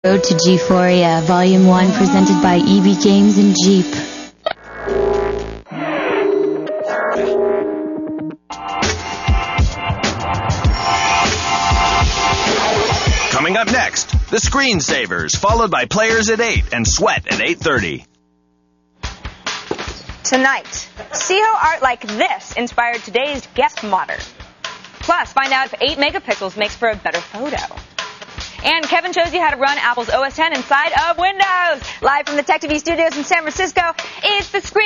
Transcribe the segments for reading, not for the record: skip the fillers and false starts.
Road to G4ia, Volume 1, presented by EB Games and Jeep. Coming up next, the Screensavers, followed by Players at 8 and Sweat at 8:30. Tonight, see how art like this inspired today's guest modder. Plus, find out if 8 megapixels makes for a better photo. And Kevin shows you how to run Apple's OS X inside of Windows. Live from the Tech TV studios in San Francisco, it's the Screensavers!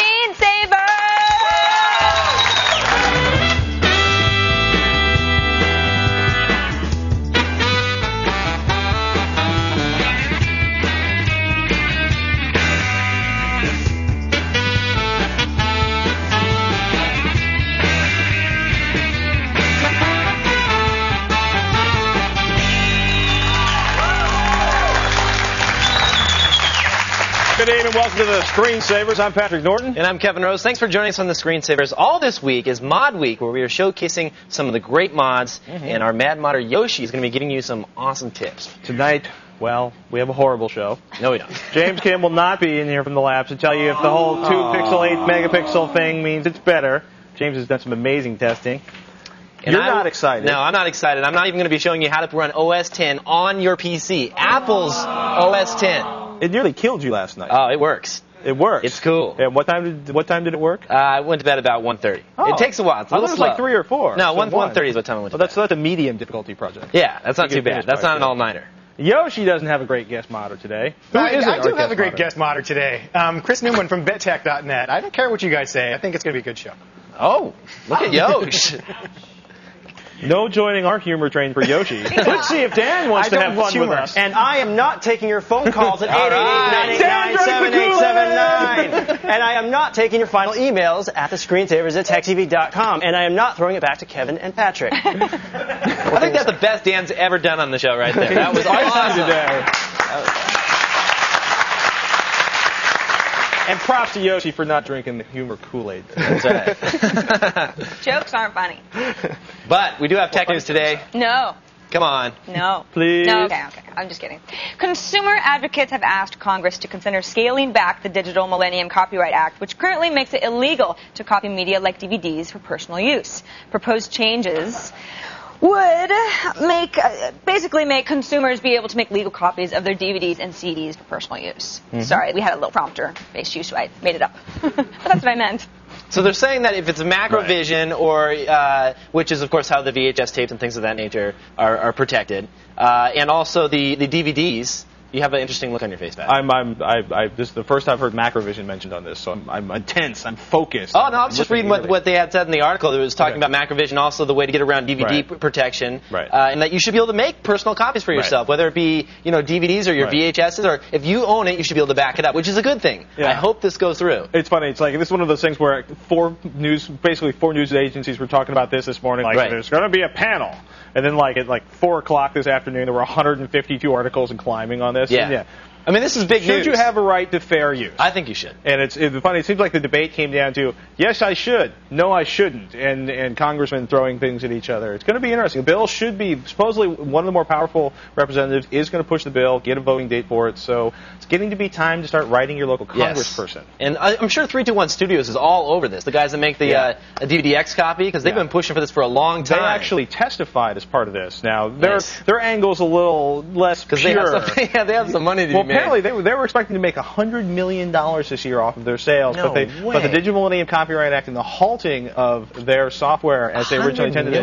Good evening, welcome to the Screensavers. I'm Patrick Norton. And I'm Kevin Rose. Thanks for joining us on the Screensavers. All this week is Mod Week, where we are showcasing some of the great mods, and our Mad Modder Yoshi is going to be giving you some awesome tips. Tonight, well, we have a horrible show. No, we don't. James Kim will not be in here from the labs to tell you if the whole 2-pixel, 8-megapixel thing means it's better. James has done some amazing testing. And you're not excited. No, I'm not excited. I'm not even going to be showing you how to run OS X on your PC. Apple's OS X. It nearly killed you last night. Oh, it works. It works. It's cool. And what time did it work? I went to bed about 1:30. Oh. It takes a while. It's a little slow. Like 3 or 4. No, so 1:30 is what time I went to bed. So that's a medium difficulty project. Yeah, that's not too bad. That's not an all-nighter. Yoshi doesn't have a great guest modder today. I do have a great guest modder today. Chris Newman from BitTech.net. I don't care what you guys say. I think it's going to be a good show. Oh, look at Yosh. No joining our humor train for Yoshi. Let's see if Dan wants to have fun with us. And I am not taking your phone calls at 888-989-7879. And I am not taking your final emails at the Screensavers at TechTV.com. And I am not throwing it back to Kevin and Patrick. I think that's the best Dan's ever done on the show right there. That was awesome. Today. And props to Yoshi for not drinking the humor Kool-Aid. That's right. Jokes aren't funny. But we do have tech news today. No. Come on. No. Please. No, okay. I'm just kidding. Consumer advocates have asked Congress to consider scaling back the Digital Millennium Copyright Act, which currently makes it illegal to copy media like DVDs for personal use. Proposed changes would basically make consumers be able to make legal copies of their DVDs and CDs for personal use. Sorry, we had a little prompter-based use, so I made it up. But that's what I meant. So they're saying that if it's a Macrovision, or which is, of course, how the VHS tapes and things of that nature are protected, and also the DVDs, you have an interesting look on your face, Pat. This is the first I've heard Macrovision mentioned on this, so I'm tense. I'm focused. Oh, no, I was just reading what they had said in the article. It was talking about Macrovision, also the way to get around DVD protection, and that you should be able to make personal copies for yourself, whether it be DVDs or your VHSs, or if you own it, you should be able to back it up, which is a good thing. Yeah. I hope this goes through. It's funny. It's like this is one of those things where basically four news agencies were talking about this morning. Like there's going to be a panel. And then, at 4 o'clock this afternoon, there were 152 articles and climbing on this. Yeah. I mean, this is big news. Should you have a right to fair use? I think you should. And it's funny. It seems like the debate came down to, yes, I should. No, I shouldn't. And congressmen throwing things at each other. It's going to be interesting. The bill should be, supposedly, one of the more powerful representatives is going to push the bill, get a voting date for it. So it's getting to be time to start writing your local congressperson. And I'm sure 321 Studios is all over this. The guys that make the a DVDX copy, because they've been pushing for this for a long time. They actually testified as part of this. Now, their angle's a little less pure. They have some money to be made. Apparently they were expecting to make $100 million this year off of their sales, but the Digital Millennium Copyright Act and the halting of their software as they originally intended it.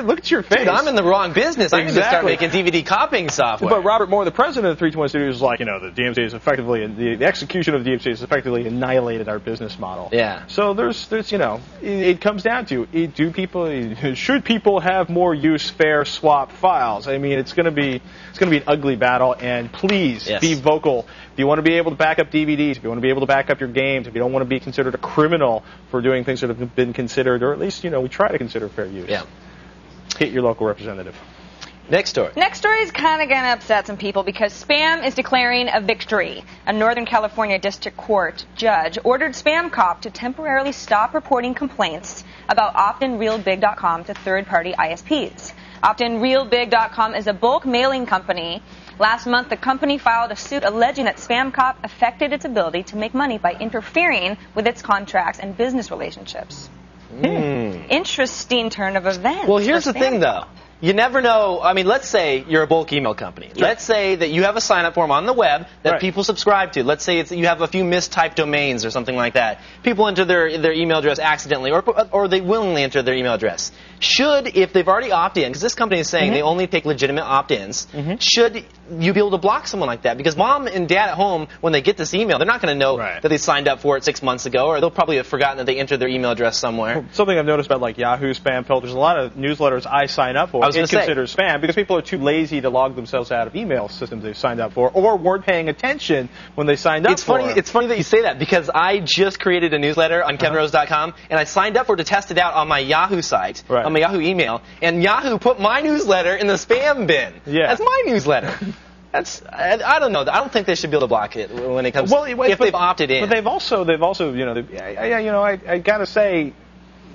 Look at your face. Dude, I'm in the wrong business. I need to start making DVD copying software. But Robert Moore, the president of 321 Studios, is like, the DMCA is effectively, the execution of the DMCA has effectively annihilated our business model. Yeah. So there's it comes down to, should people have more use, fair, swap files? I mean, it's going to be an ugly battle, and please be vocal. If you want to be able to back up DVDs, if you want to be able to back up your games, if you don't want to be considered a criminal for doing things that have been considered, or at least, we try to consider fair use. Yeah. Hit your local representative. Next story. Next story is kind of going to upset some people because Spam is declaring a victory. A Northern California District Court judge ordered Spam Cop to temporarily stop reporting complaints about opt-in realbig.com to third-party ISPs. OptinRealBig.com is a bulk mailing company. Last month, the company filed a suit alleging that SpamCop affected its ability to make money by interfering with its contracts and business relationships. Interesting turn of events. Well, here's the thing, though. You never know. I mean, let's say you're a bulk email company. Sure. Let's say that you have a sign-up form on the web that people subscribe to. Let's say you have a few mistyped domains or something like that. People enter their email address accidentally, or they willingly enter their email address. If they've already opted in, because this company is saying they only take legitimate opt-ins, should you be able to block someone like that? Because mom and dad at home, when they get this email, they're not going to know that they signed up for it 6 months ago, or they'll probably have forgotten that they entered their email address somewhere. Something I've noticed about like Yahoo spam filters, a lot of newsletters I sign up for it considers spam because people are too lazy to log themselves out of email systems they've signed up for, or weren't paying attention when they signed up for it. It's funny that you say that, because I just created a newsletter on KevinRose.com, and I signed up for it to test it out on my Yahoo site, on my Yahoo email, and Yahoo put my newsletter in the spam bin. That's my newsletter. I don't know. I don't think they should be able to block it when it comes if they've opted in. But they've also I gotta say,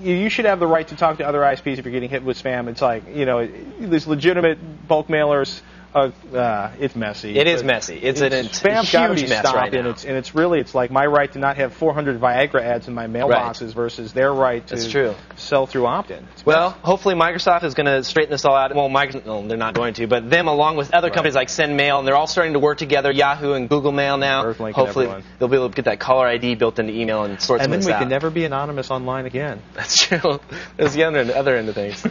you should have the right to talk to other ISPs if you're getting hit with spam. It's like, these legitimate bulk mailers. It's messy. It is messy. It's a huge mess right now. And it's like my right to not have 400 Viagra ads in my mailboxes versus their right to sell through opt-in. Well, hopefully Microsoft is going to straighten this all out. Well, they're not going to, but them along with other companies like SendMail, and they're all starting to work together, Yahoo and Google Mail now. Hopefully they'll be able to get that caller ID built into email and sort some of this out. And then we can never be anonymous online again. That's true. There's the other end of things.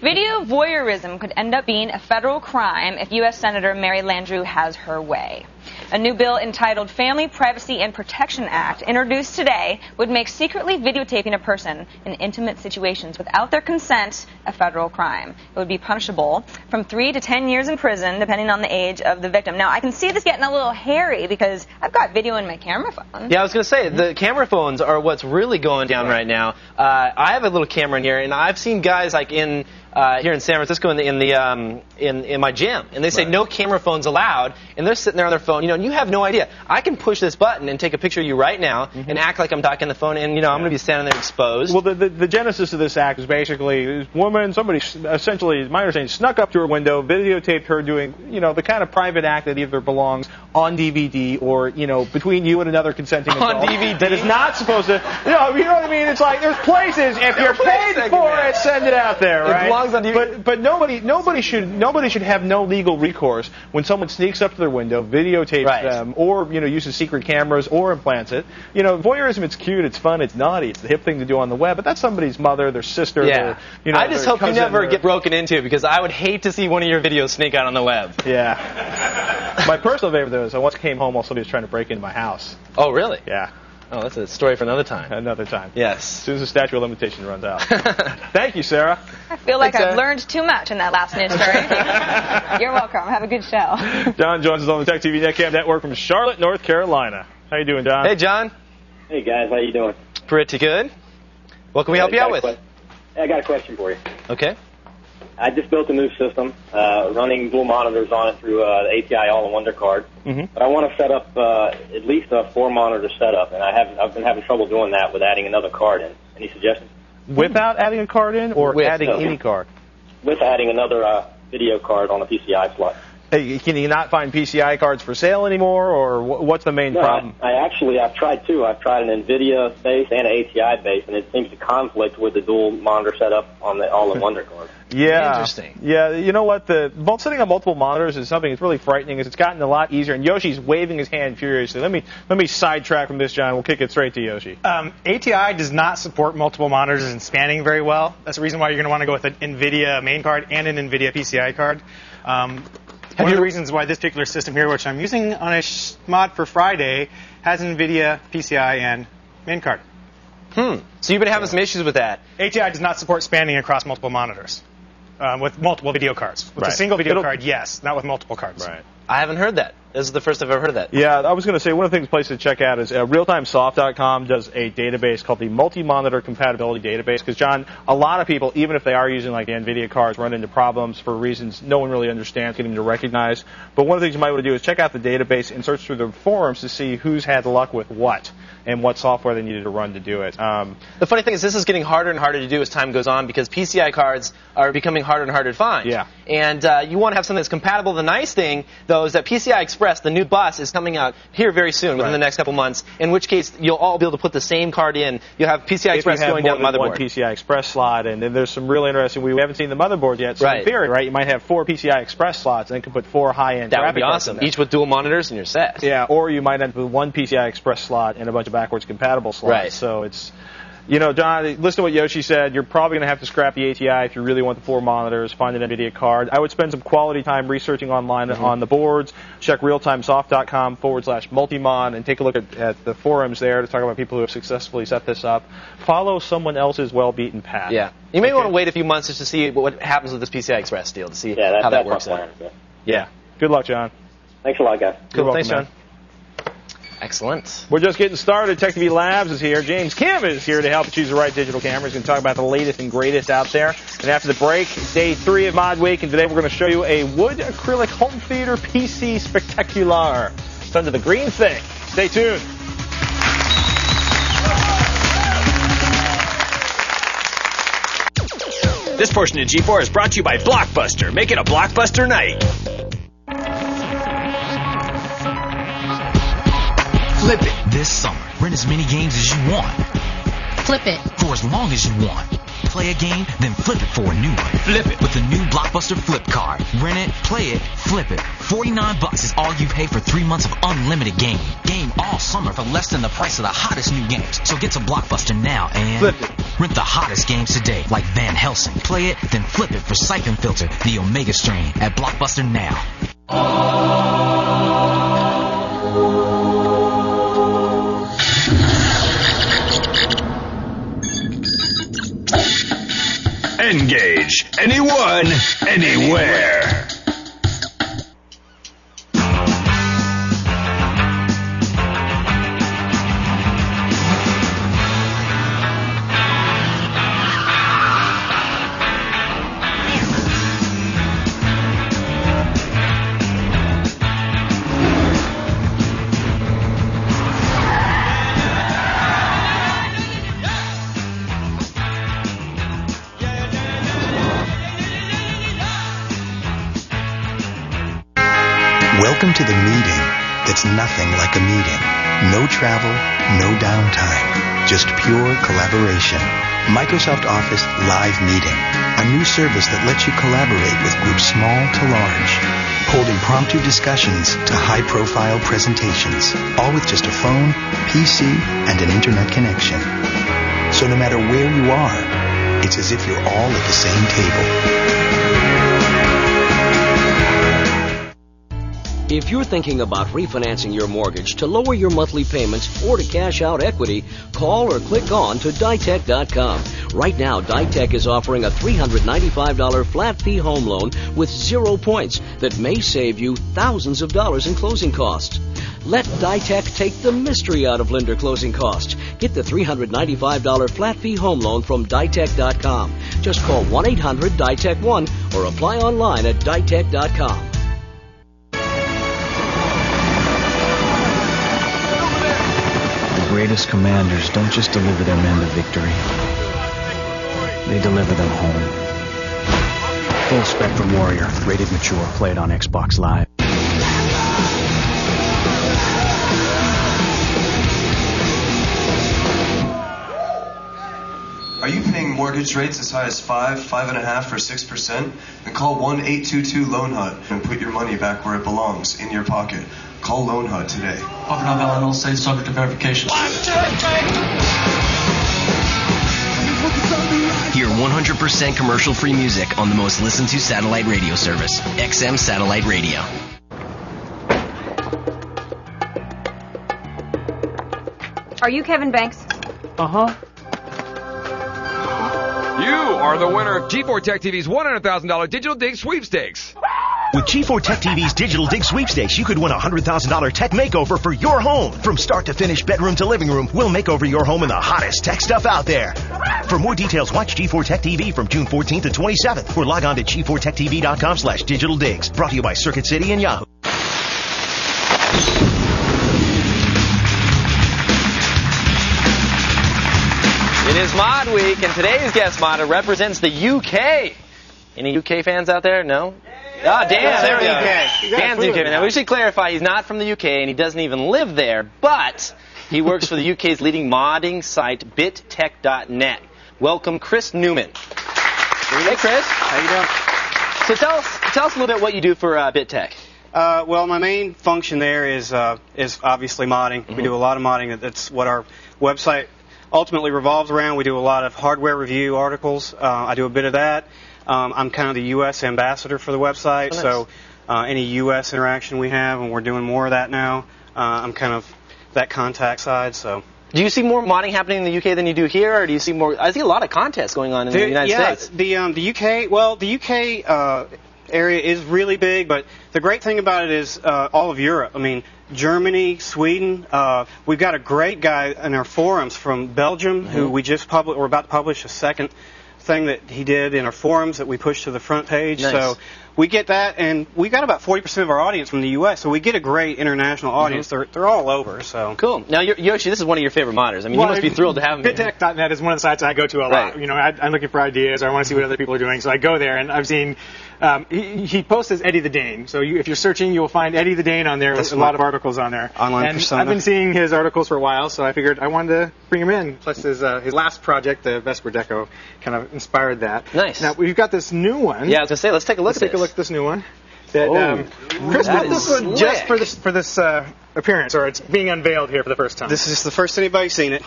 Video voyeurism could end up being a federal crime if U.S. Senator Mary Landrieu has her way. A new bill entitled Family Privacy and Protection Act, introduced today, would make secretly videotaping a person in intimate situations without their consent a federal crime. It would be punishable from 3 to 10 years in prison, depending on the age of the victim. Now, I can see this getting a little hairy because I've got video in my camera phone. Yeah, I was going to say, the camera phones are what's really going down right now. I have a little camera in here, and I've seen guys like here in San Francisco in my gym, and they say no camera phones allowed, and they're sitting there on their phone, and you have no idea. I can push this button and take a picture of you right now and act like I'm talking on the phone, and I'm going to be standing there exposed. Well, the genesis of this act is basically this woman, somebody essentially, my understanding, snuck up to her window, videotaped her doing, the kind of private act that either belongs on DVD or, between you and another consenting adult. On DVD? That is not supposed to, you know what I mean? It's like, there's places, if you're paid for it, send it out there, right? It belongs on DVD. But nobody should have no legal recourse when someone sneaks up to their window, videotapes them, or uses secret cameras or implants it. Voyeurism, it's cute, it's fun, it's naughty, it's the hip thing to do on the web, but that's somebody's mother, their sister, their, I just hope you never get broken into, because I would hate to see one of your videos sneak out on the web. Yeah. My personal favorite though is I once came home while somebody was trying to break into my house. Oh, really? Yeah. Oh, that's a story for another time. Another time. Yes. As soon as the statute of limitation runs out. Thank you, Sarah. I feel like I've learned too much in that last news story. You're welcome. Have a good show. John joins us on the Tech TV NetCam Network from Charlotte, North Carolina. How you doing, John? Hey, John. Hey, guys. How you doing? Pretty good. What can we help you out with? I got a question for you. Okay. I just built a new system, running dual monitors on it through the ATI All-in-Wonder card. But I want to set up at least a 4-monitor setup, and I've been having trouble doing that with adding another card in. Any suggestions? Without adding a card in, or adding any card? With adding another video card on a PCI slot. Hey, can you not find PCI cards for sale anymore, or what's the main problem? I've tried two. I've tried an NVIDIA base and an ATI base, and it seems to conflict with the dual monitor setup on the All-in-Wonder card. Yeah. Interesting. Yeah, you know what? Sitting on multiple monitors is something that's really frightening. It's gotten a lot easier, and Yoshi's waving his hand furiously. Let me sidetrack from this, John. We'll kick it straight to Yoshi. ATI does not support multiple monitors and spanning very well. That's the reason why you're going to want to go with an NVIDIA main card and an NVIDIA PCI card. One of the reasons why this particular system here, which I'm using on a mod for Friday, has an NVIDIA PCI and main card. So you've been having some issues with that. ATI does not support spanning across multiple monitors with multiple video cards. With a single video card, yes, not with multiple cards. Right. I haven't heard that. This is the first I've ever heard of that. Yeah, I was going to say one of the places to check out is realtimesoft.com does a database called the Multi-Monitor Compatibility Database. Because, John, a lot of people, even if they are using like the NVIDIA cards, run into problems for reasons no one really understands, getting to recognize. But one of the things you might want to do is check out the database and search through the forums to see who's had luck with what. and what software they needed to run to do it. The funny thing is this is getting harder and harder to do as time goes on because PCI cards are becoming harder and harder to find. Yeah. And you want to have something that's compatible. The nice thing, though, is that PCI Express, the new bus, is coming out here very soon, within the next couple months, in which case you'll all be able to put the same card in. You'll have PCI Express going down the motherboard. One PCI Express slot, and then there's some really interesting, we haven't seen the motherboard yet, so in theory, right, you might have 4 PCI Express slots, and you can put 4 high-end graphic cards. That would be awesome. Each with dual monitors and you're set. Yeah, or you might end up with 1 PCI Express slot and a bunch of backwards compatible slots. Right. So it's, you know, John, listen to what Yoshi said. You're probably going to have to scrap the ATI if you really want the 4 monitors, find an NVIDIA card. I would spend some quality time researching online on the boards. Check realtimesoft.com/multimon and take a look at the forums there to talk about people who have successfully set this up. Follow someone else's well-beaten path. Yeah. You may want to wait a few months just to see what happens with this PCI Express deal, to see how that works out. Yeah. Good luck, John. Thanks a lot, guys. Cool. Thanks, John. Excellent. We're just getting started. TechTV Labs is here. James Kim is here to help you choose the right digital camera. He's going to talk about the latest and greatest out there. And after the break, day 3 of Mod Week, and today we're going to show you a wood acrylic home theater PC spectacular. It's under the green thing. Stay tuned. This portion of G4 is brought to you by Blockbuster. Make it a Blockbuster night. Flip it this summer. Rent as many games as you want. Flip it. For as long as you want. Play a game, then flip it for a new one. Flip it with the new Blockbuster Flip card. Rent it, play it, flip it. $49 is all you pay for 3 months of unlimited gaming. Game all summer for less than the price of the hottest new games. So get to Blockbuster now and flip it. Rent the hottest games today, like Van Helsing. Play it, then flip it for Siphon Filter, the Omega strain, at Blockbuster now. Engage. Anyone, anywhere. Welcome to the meeting that's nothing like a meeting. No travel, no downtime, just pure collaboration. Microsoft Office Live Meeting, a new service that lets you collaborate with groups small to large. Hold impromptu discussions to high-profile presentations, all with just a phone, PC, and an internet connection. So no matter where you are, it's as if you're all at the same table. If you're thinking about refinancing your mortgage to lower your monthly payments or to cash out equity, call or click on to Ditech.com. Right now, Ditech is offering a $395 flat fee home loan with 0 points that may save you thousands of dollars in closing costs. Let Ditech take the mystery out of lender closing costs. Get the $395 flat fee home loan from Ditech.com. Just call 1-800-DITECH-1 or apply online at Ditech.com. The greatest commanders don't just deliver their men to victory. They deliver them home. Full Spectrum Warrior, rated mature, played on Xbox Live. Are you paying mortgage rates as high as 5, 5.5, or 6%? Then call 1-822-LOAN-HUD and put your money back where it belongs, in your pocket. Call Loan HUD today. Crocodile Valley will say subject to verification. Hear 100% commercial-free music on the most listened to satellite radio service, XM Satellite Radio. Are you Kevin Banks? Uh-huh. You are the winner of G4 Tech TV's $100,000 Digital Dig Sweepstakes. With G4 Tech TV's Digital Dig Sweepstakes, you could win a $100,000 tech makeover for your home. From start to finish, bedroom to living room, we'll make over your home in the hottest tech stuff out there. For more details, watch G4 Tech TV from June 14th to 27th or log on to g4techtv.com/digitaldigs. Brought to you by Circuit City and Yahoo. It is Mod Week, and today's guest modder represents the UK. Any UK fans out there? No? Ah, Dan, there we go. Dan's UK. Now, we should clarify, he's not from the UK, and he doesn't even live there, but he works for the UK's leading modding site, bittech.net. Welcome, Chris Newman. Hey, Chris. How you doing? So tell us a little bit what you do for BitTech. Well, my main function there is obviously modding. We do a lot of modding. That's what our website ultimately revolves around. We do a lot of hardware review articles. I do a bit of that. I'm kind of the U.S. ambassador for the website, so any U.S. interaction we have, and we're doing more of that now, I'm kind of that contact side. So. Do you see more modding happening in the UK than you do here, or do you see more? I see a lot of contests going on in the United States. The UK. Well, the UK area is really big, but the great thing about it is all of Europe. I mean, Germany, Sweden. We've got a great guy in our forums from Belgium who we just we're about to publish a second thing that he did in our forums that we pushed to the front page. Nice. So we get that, and we got about 40% of our audience from the U.S., so we get a great international audience. They're all over. So cool. Now, Yoshi, this is one of your favorite modders. I mean, you must be thrilled to have him. BitTech.net is one of the sites I go to a lot. You know, I'm looking for ideas, or I want to see what other people are doing, so I go there, and I've seen he posts as Eddie the Dane. So if you're searching, you'll find Eddie the Dane on there. There's a lot of articles on there. Online persona. I've been seeing his articles for a while, so I figured I wanted to bring him in. Plus, his last project, the Vesper Deco, kind of inspired that. Nice. Now, we've got this new one. Yeah, I was going to say, let's take a look at this. Let's take a look at this new one. That, Chris got this one just for this appearance, or it's being unveiled here for the first time. This is the first anybody's seen it.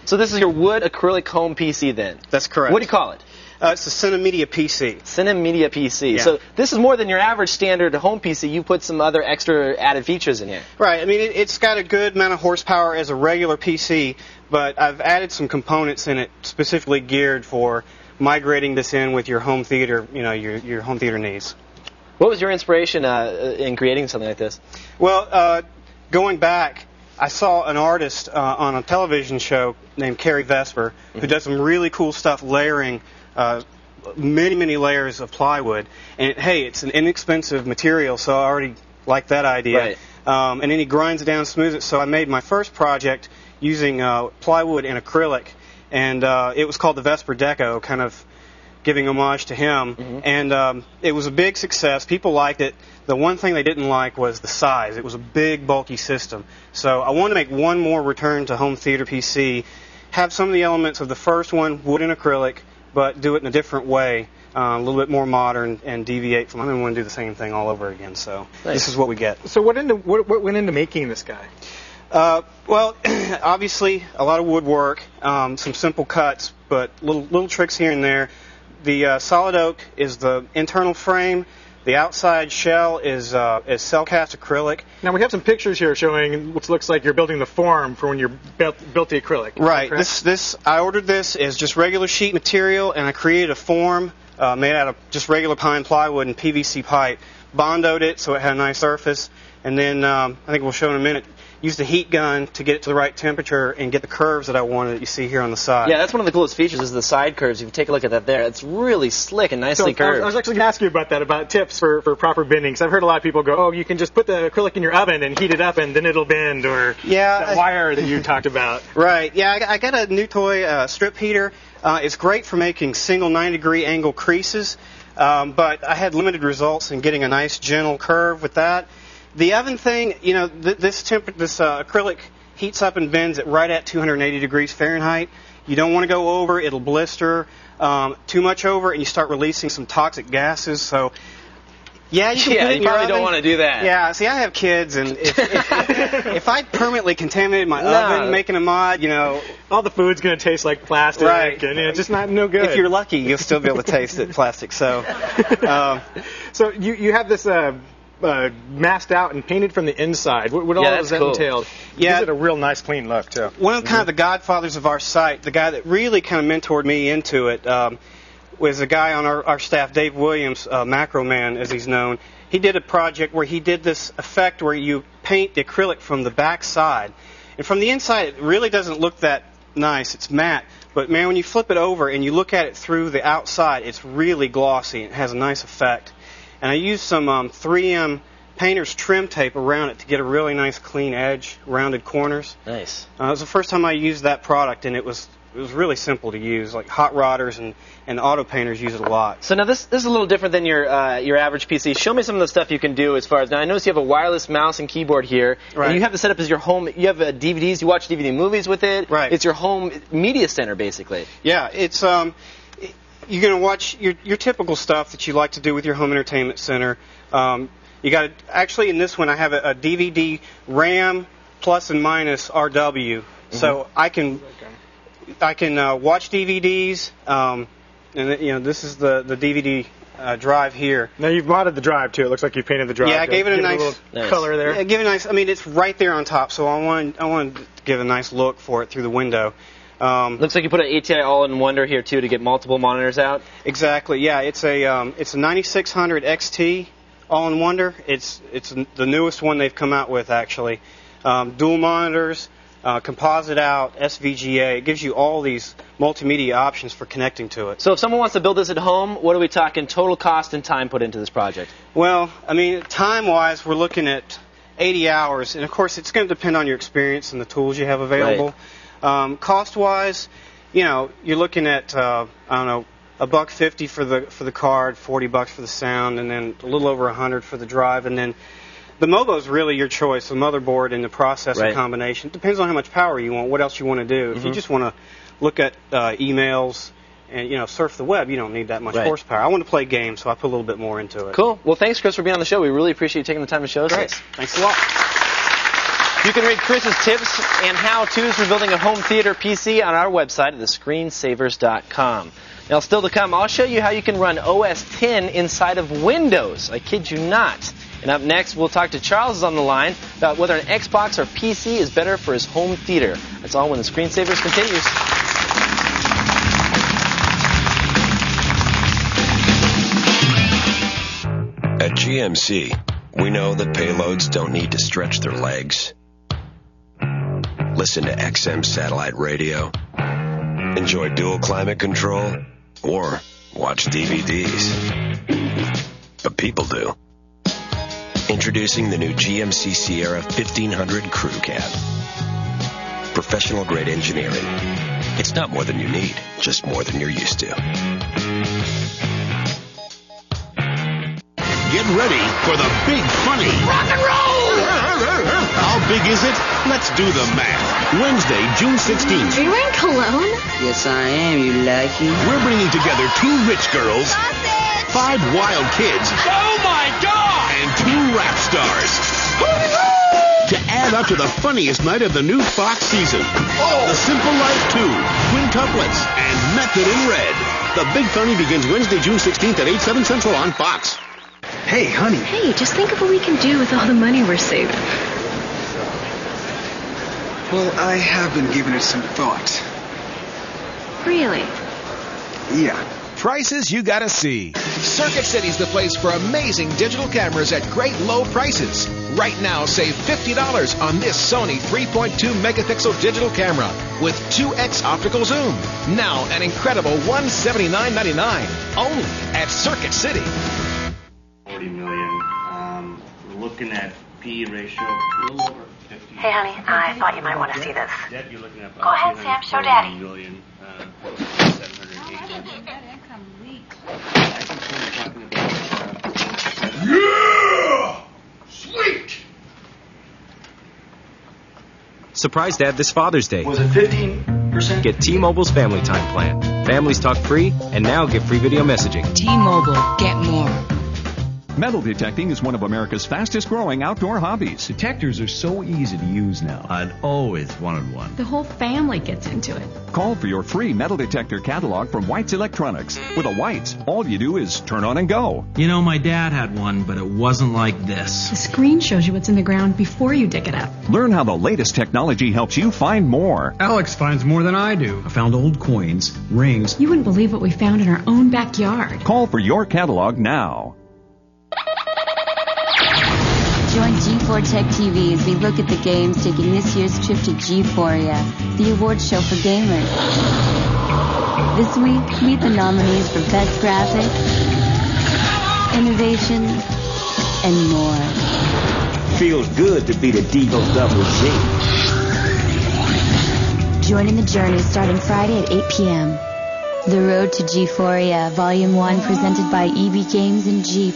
So this is your wood acrylic home PC then? That's correct. What do you call it? It's the Cinemedia PC. Cinemedia PC. Yeah. So this is more than your average standard home PC. You put some other extra added features in here. Right. I mean, it's got a good amount of horsepower as a regular PC, but I've added some components in it specifically geared for migrating this in with your home theater, your home theater needs. What was your inspiration in creating something like this? Well, going back, I saw an artist on a television show named Carrie Vesper who does some really cool stuff layering many layers of plywood. And hey, it's an inexpensive material, so I already like that idea. Right. And then he grinds it down, smooths it. So I made my first project using plywood and acrylic, and it was called the Vesper Deco, kind of giving homage to him. And it was a big success. People liked it. The one thing they didn't like was the size. It was a big, bulky system. So I wanted to make one more return to home theater PC, have some of the elements of the first one, wood and acrylic, but do it in a different way, a little bit more modern, and deviate from. I didn't want to do the same thing all over again. So This is what we get. So what went into making this guy? Well, obviously a lot of woodwork, some simple cuts, but little tricks here and there. The solid oak is the internal frame. The outside shell is cell cast acrylic. Now we have some pictures here showing what looks like you're building the form for when you built the acrylic. Right. This I ordered this as just regular sheet material, and I created a form made out of just regular pine plywood and PVC pipe. Bondoed it so it had a nice surface, and then I think we'll show in a minute. Used a heat gun to get it to the right temperature and get the curves that I wanted that you see here on the side. Yeah, that's one of the coolest features is the side curves. If you take a look at that there, it's really slick and nicely curved. I was actually going to ask you about that, about tips for proper bending. Because I've heard a lot of people go, oh, you can just put the acrylic in your oven and heat it up and then it'll bend, or that wire that you talked about. Right, yeah, I got a new toy strip heater. It's great for making single 90-degree angle creases, but I had limited results in getting a nice gentle curve with that. The oven thing, this acrylic heats up and bends at right at 280 degrees Fahrenheit. You don't want to go over; it'll blister. Too much over, and you start releasing some toxic gases. So, yeah, you can put it in your probably oven. Don't want to do that. Yeah, see, I have kids, and if I permanently contaminated my oven making a mod, all the food's going to taste like plastic, right? And it's just no good. If you're lucky, you'll still be able to taste it plastic. So, so you have this. Masked out and painted from the inside. What all does that entail? Yeah, gives it a real nice, clean look too. One of the godfathers of our site, the guy that really kind of mentored me into it, was a guy on our staff, Dave Williams, Macro Man, as he's known. He did a project where he did this effect where you paint the acrylic from the back side, and from the inside it really doesn't look that nice. It's matte, but man, when you flip it over and you look at it through the outside, it's really glossy. It has a nice effect. And I used some 3M painter's trim tape around it to get a really nice clean edge, rounded corners. Nice. It was the first time I used that product, and it was was really simple to use. Like hot rodders and auto painters use it a lot. So now this is a little different than your average PC. Show me some of the stuff you can do as far as, now I notice you have a wireless mouse and keyboard here. Right. And you have the setup as your home. You have DVDs. You watch DVD movies with it. Right. It's your home media center, basically. Yeah, it's you're going to watch your typical stuff that you like to do with your home entertainment center. You got actually in this one I have a DVD RAM plus and minus RW, so I can watch DVDs, and this is the DVD drive here. Now you've modded the drive too. It looks like you painted the drive. Yeah, I gave it a nice color there. Yeah, give it a nice. I mean, it's right there on top, so I wanted to give a nice look for it through the window. Looks like you put an ATI All-in-Wonder here too to get multiple monitors out. Exactly. Yeah, it's a 9600 XT All-in-Wonder. It's the newest one they've come out with actually. Dual monitors, composite out, SVGA. It gives you all these multimedia options for connecting to it. So if someone wants to build this at home, what are we talking total cost and time put into this project? Well, I mean, time-wise, we're looking at 80 hours, and of course, it's going to depend on your experience and the tools you have available. Right. Cost-wise, you're looking at I don't know, $150 for the card, $40 for the sound, and then a little over $100 for the drive, and then the MOBO is really your choice, the motherboard and the processor combination. It depends on how much power you want, what else you want to do. If you just want to look at emails and surf the web, you don't need that much horsepower. I want to play games, so I put a little bit more into it. Cool. Well, thanks, Chris, for being on the show. We really appreciate you taking the time to show us this. Thanks a lot. You can read Chris's tips and how-tos for building a home theater PC on our website at thescreensavers.com. Now, still to come, I'll show you how you can run OS X inside of Windows. I kid you not. And up next, we'll talk to Charles on the line about whether an Xbox or PC is better for his home theater. That's all when the Screensavers continues. At GMC, we know that payloads don't need to stretch their legs. Listen to XM satellite radio, enjoy dual climate control, or watch DVDs. But people do. Introducing the new GMC Sierra 1500 Crew Cab. Professional grade engineering. It's not more than you need, just more than you're used to. Get ready for the Big Funny. Rock and roll! How big is it? Let's do the math. Wednesday, June 16th. Are you wearing cologne? Yes, I am, you lucky. We're bringing together 2 rich girls, 5 wild kids, Oh my God! and 2 rap stars. To add up to the funniest night of the new Fox season. The Simple Life 2, Quintuplets, and Method in Red. The Big Funny begins Wednesday, June 16th at 8/7 Central on Fox. Hey, honey. Hey, just think of what we can do with all the money we're saving. Well, I have been giving it some thought. Really? Yeah. Prices you gotta see. Circuit City's the place for amazing digital cameras at great low prices. Right now, save $50 on this Sony 3.2 megapixel digital camera with 2x optical zoom. Now, an incredible $179.99 only at Circuit City. 40 million. We're looking at P ratio a little over 50. Hey, honey, I thought you might want to see this. Debt, you're looking at Go ahead, Sam. Show Daddy. Million, 780. Yeah! Sweet! Surprise Dad this Father's Day. Was it 15%? Get T-Mobile's Family Time Plan. Families talk free, and now get free video messaging. T-Mobile. Get more. Metal detecting is one of America's fastest growing outdoor hobbies. Detectors are so easy to use now. I'd always wanted one. The whole family gets into it. Call for your free metal detector catalog from White's Electronics. With a White's, all you do is turn on and go. You know, my dad had one, but it wasn't like this. The screen shows you what's in the ground before you dig it up. Learn how the latest technology helps you find more. Alex finds more than I do. I found old coins, rings. You wouldn't believe what we found in our own backyard. Call for your catalog now. Join G4 Tech TV as we look at the games taking this year's trip to G4ia, the award show for gamers. This week, meet the nominees for Best Graphics, Innovation, and more. Feels good to be the Devo Double G. Join in the journey starting Friday at 8 p.m. The Road to G4ia, Volume 1, presented by EB Games and Jeep.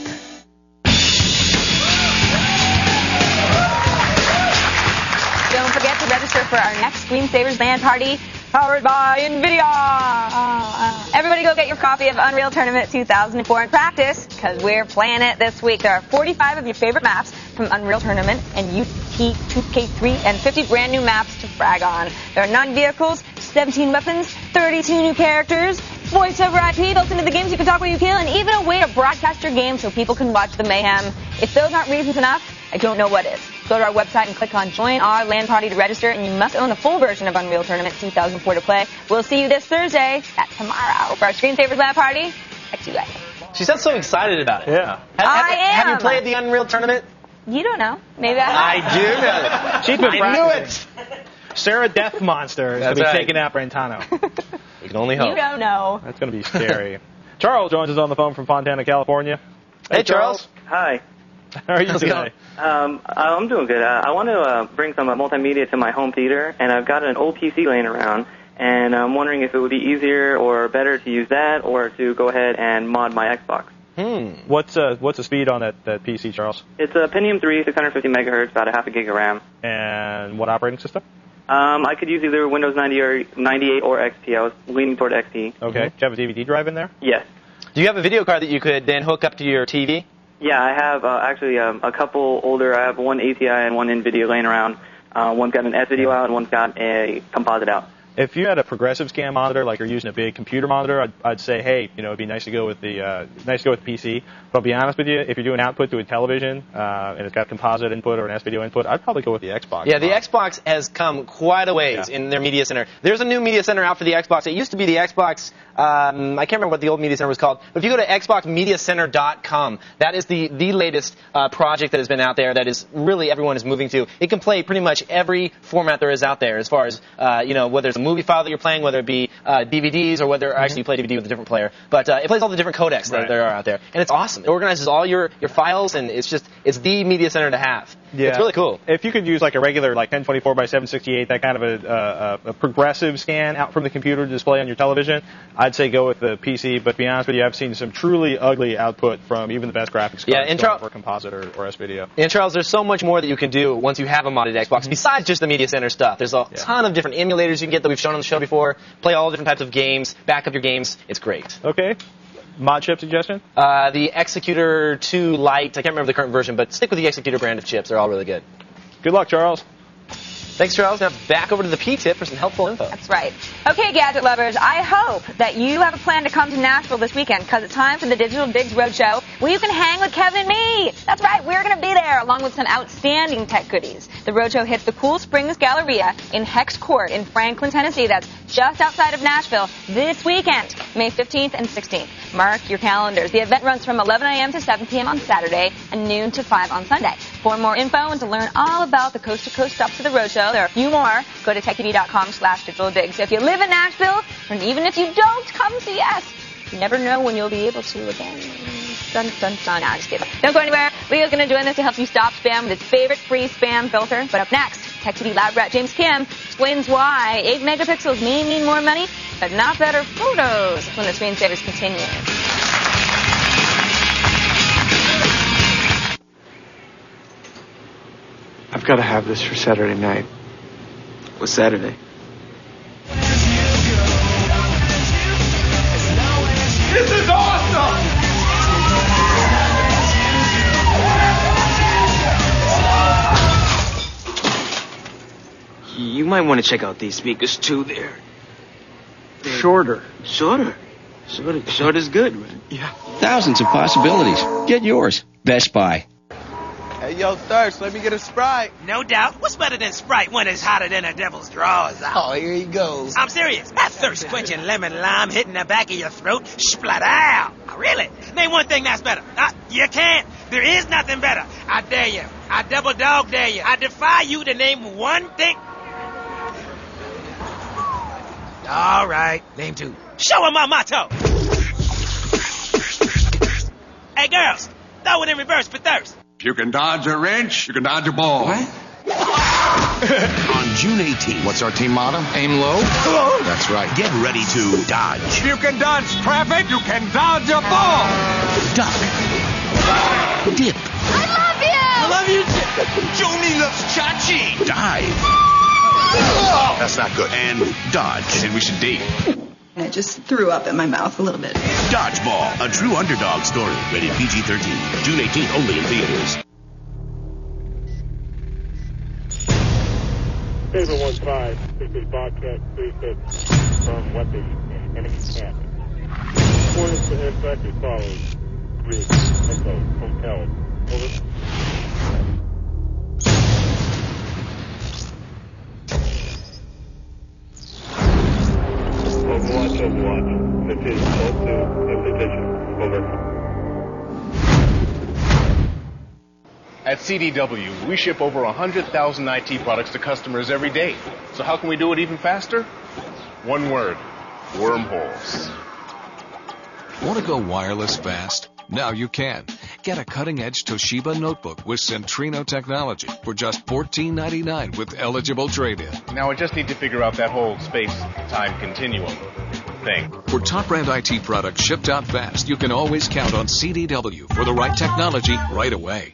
Don't forget to register for our next Screensavers LAN party, powered by NVIDIA. Everybody go get your copy of Unreal Tournament 2004 and practice, because we're playing it this week. There are 45 of your favorite maps from Unreal Tournament and UT2K3 and 50 brand new maps to frag on. There are 9 vehicles, 17 weapons, 32 new characters, voice over IP built into the games, you can talk while you kill, and even a way to broadcast your game so people can watch the mayhem. If those aren't reasons enough, I don't know what is. Go to our website and click on Join Our LAN Party to register, and you must own the full version of Unreal Tournament 2004 to play. We'll see you this Thursday at tomorrow for our Screensavers LAN Party. Back to you guys. She sounds so excited about it. Yeah. Have you played the Unreal Tournament? You don't know. Maybe I do know. She's been practicing. I knew it. Sarah Death Monster is going to be taking out Brentano. You can only hope. You don't know. That's going to be scary. Charles joins us on the phone from Fontana, California. Hey, Charles. Hi. How are you today? I'm doing good. I want to bring some multimedia to my home theater, and I've got an old PC laying around, and I'm wondering if it would be easier or better to use that or to go ahead and mod my Xbox. What's the speed on that PC, Charles? It's a Pentium 3, 650 megahertz, about a half a gig of RAM. And what operating system? I could use either Windows 90 or 98 or XP. I was leaning toward XP. Okay. Do you have a DVD drive in there? Yes. Do you have a video card that you could then hook up to your TV? Yeah, I have actually a couple older. I have one ATI and one NVIDIA laying around. One's got an S-video out and one's got a composite out. If you had a progressive scan monitor, like you're using a big computer monitor, I'd say, hey, it'd be nice to go with the PC. But I'll be honest with you, if you're doing output to a television and it's got composite input or an S-video input, I'd probably go with the Xbox. Yeah, the Xbox has come quite a ways in their media center. There's a new media center out for the Xbox. It used to be the Xbox. I can't remember what the old media center was called. But if you go to xboxmediacenter.com, that is the latest project that has been out there that is really everyone is moving to. It can play pretty much every format there is out there as far as, whether it's a movie file that you're playing, whether it be DVDs or whether actually you play DVD with a different player. But it plays all the different codecs that there are out there. And it's awesome. It organizes all your files, and it's the media center to have. Yeah. It's really cool. If you could use like a regular 1024 by 768, that kind of a progressive scan out from the computer to display on your television, I'd say go with the PC. But to be honest with you, I've seen some truly ugly output from even the best graphics cards for composite or S-video. And Charles, there's so much more that you can do once you have a modded Xbox besides just the media center stuff. There's a ton of different emulators you can get that we've shown on the show before. Play all different types of games, back up your games. It's great. Okay. Mod chip suggestion? The Executor 2 Lite. I can't remember the current version, but stick with the Executor brand of chips. They're all really good. Good luck, Charles. Thanks, Charles. Now back over to the P-tip for some helpful info. That's right. Okay, gadget lovers, I hope that you have a plan to come to Nashville this weekend because it's time for the Digital Digs Roadshow where you can hang with Kevin and me. That's right, we're going to be there along with some outstanding tech goodies. The Roadshow hits the Cool Springs Galleria in Hex Court in Franklin, Tennessee. That's just outside of Nashville this weekend, May 15th and 16th. Mark your calendars. The event runs from 11 a.m. to 7 p.m. on Saturday and noon to 5 on Sunday. For more info and to learn all about the coast-to-coast stops of the Roadshow, there are a few more. Go to techtv.com/digitaldigs. So if you live in Nashville, and even if you don't, come see us. You never know when you'll be able to again. Dun, dun, dun. No, just kidding. Don't go anywhere. Leo's going to join us to help you stop spam with his favorite free spam filter. But up next, Tech TV lab rat James Kim explains why 8 megapixels may mean more money, but not better photos when the screensavers continue. I've got to have this for Saturday night. What's Saturday? This is awesome! You might want to check out these speakers too. They're shorter. Shorter is good, man. Yeah. Thousands of possibilities. Get yours. Best Buy. Hey, yo, Thirst, let me get a Sprite. No doubt. What's better than Sprite when it's hotter than a devil's drawers? Oh, here he goes. I'm serious. That thirst-quenching lemon lime hitting the back of your throat. Splatter out. Really? Name one thing that's better. You can't. There is nothing better. I dare you. I double dog dare you. I defy you to name one thing. All right. Name two. Show him my motto. Hey, girls. Throw it in reverse for Thirst. You can dodge a wrench, you can dodge a ball. What? On June 18th. What's our team motto? Aim low? That's right. Get ready to dodge. If you can dodge traffic, you can dodge a ball. Duck. Dip. I love you! I love you too. Joni loves Chachi. Dive. That's not good. And dodge. And we should date. I just threw up in my mouth a little bit. Dodgeball, a true underdog story. Rated PG-13. June 18th only in theaters. Saber 1-5, this is Bobcat 36 from what the enemy camp. Coordinates to aircraft as follows. Grid, Echo, Hotel, over. Overwatch. This is call to implication. Over. At CDW, we ship over 100,000 IT products to customers every day. So how can we do it even faster? One word, wormholes. Want to go wireless fast? Now you can. Get a cutting-edge Toshiba notebook with Centrino technology for just $14.99 with eligible trade-in. Now I just need to figure out that whole space-time continuum thing. For top-brand IT products shipped out fast, you can always count on CDW for the right technology right away.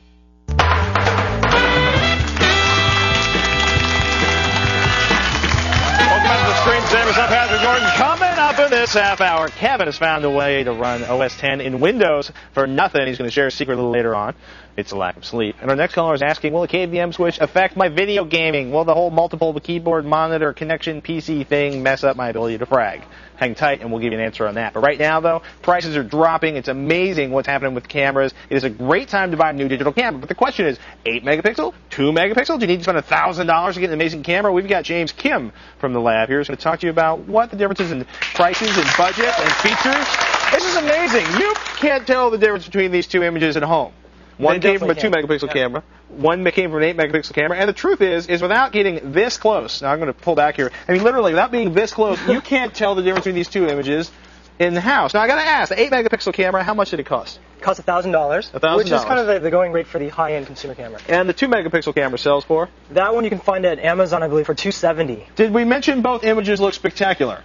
Screen Savers, I'm Patrick Norton. Coming up in this half hour, Kevin has found a way to run OS X in Windows for nothing. He's going to share a secret a little later on. It's a lack of sleep. And our next caller is asking, will a KVM switch affect my video gaming? Will the whole multiple keyboard monitor connection PC thing mess up my ability to frag? Hang tight and we'll give you an answer on that. But right now, though, prices are dropping. It's amazing what's happening with cameras. It is a great time to buy a new digital camera. But the question is, 8 megapixel? 2 megapixel? Do you need to spend $1,000 to get an amazing camera? We've got James Kim from the lab here who's going to talk to you about what the differences in prices and budget and features. This is amazing. You can't tell the difference between these two images at home. One came from a 2 megapixel camera. One came from an 8 megapixel camera. And the truth is without getting this close, now I'm going to pull back here. I mean, literally, without being this close, you can't tell the difference between these two images in the house. Now, I got to ask, the 8 megapixel camera, how much did it cost? It cost $1,000. $1,000. Which is kind of the going rate for the high-end consumer camera. And the 2 megapixel camera sells for? That one you can find at Amazon, I believe, for $270. Did we mention both images look spectacular?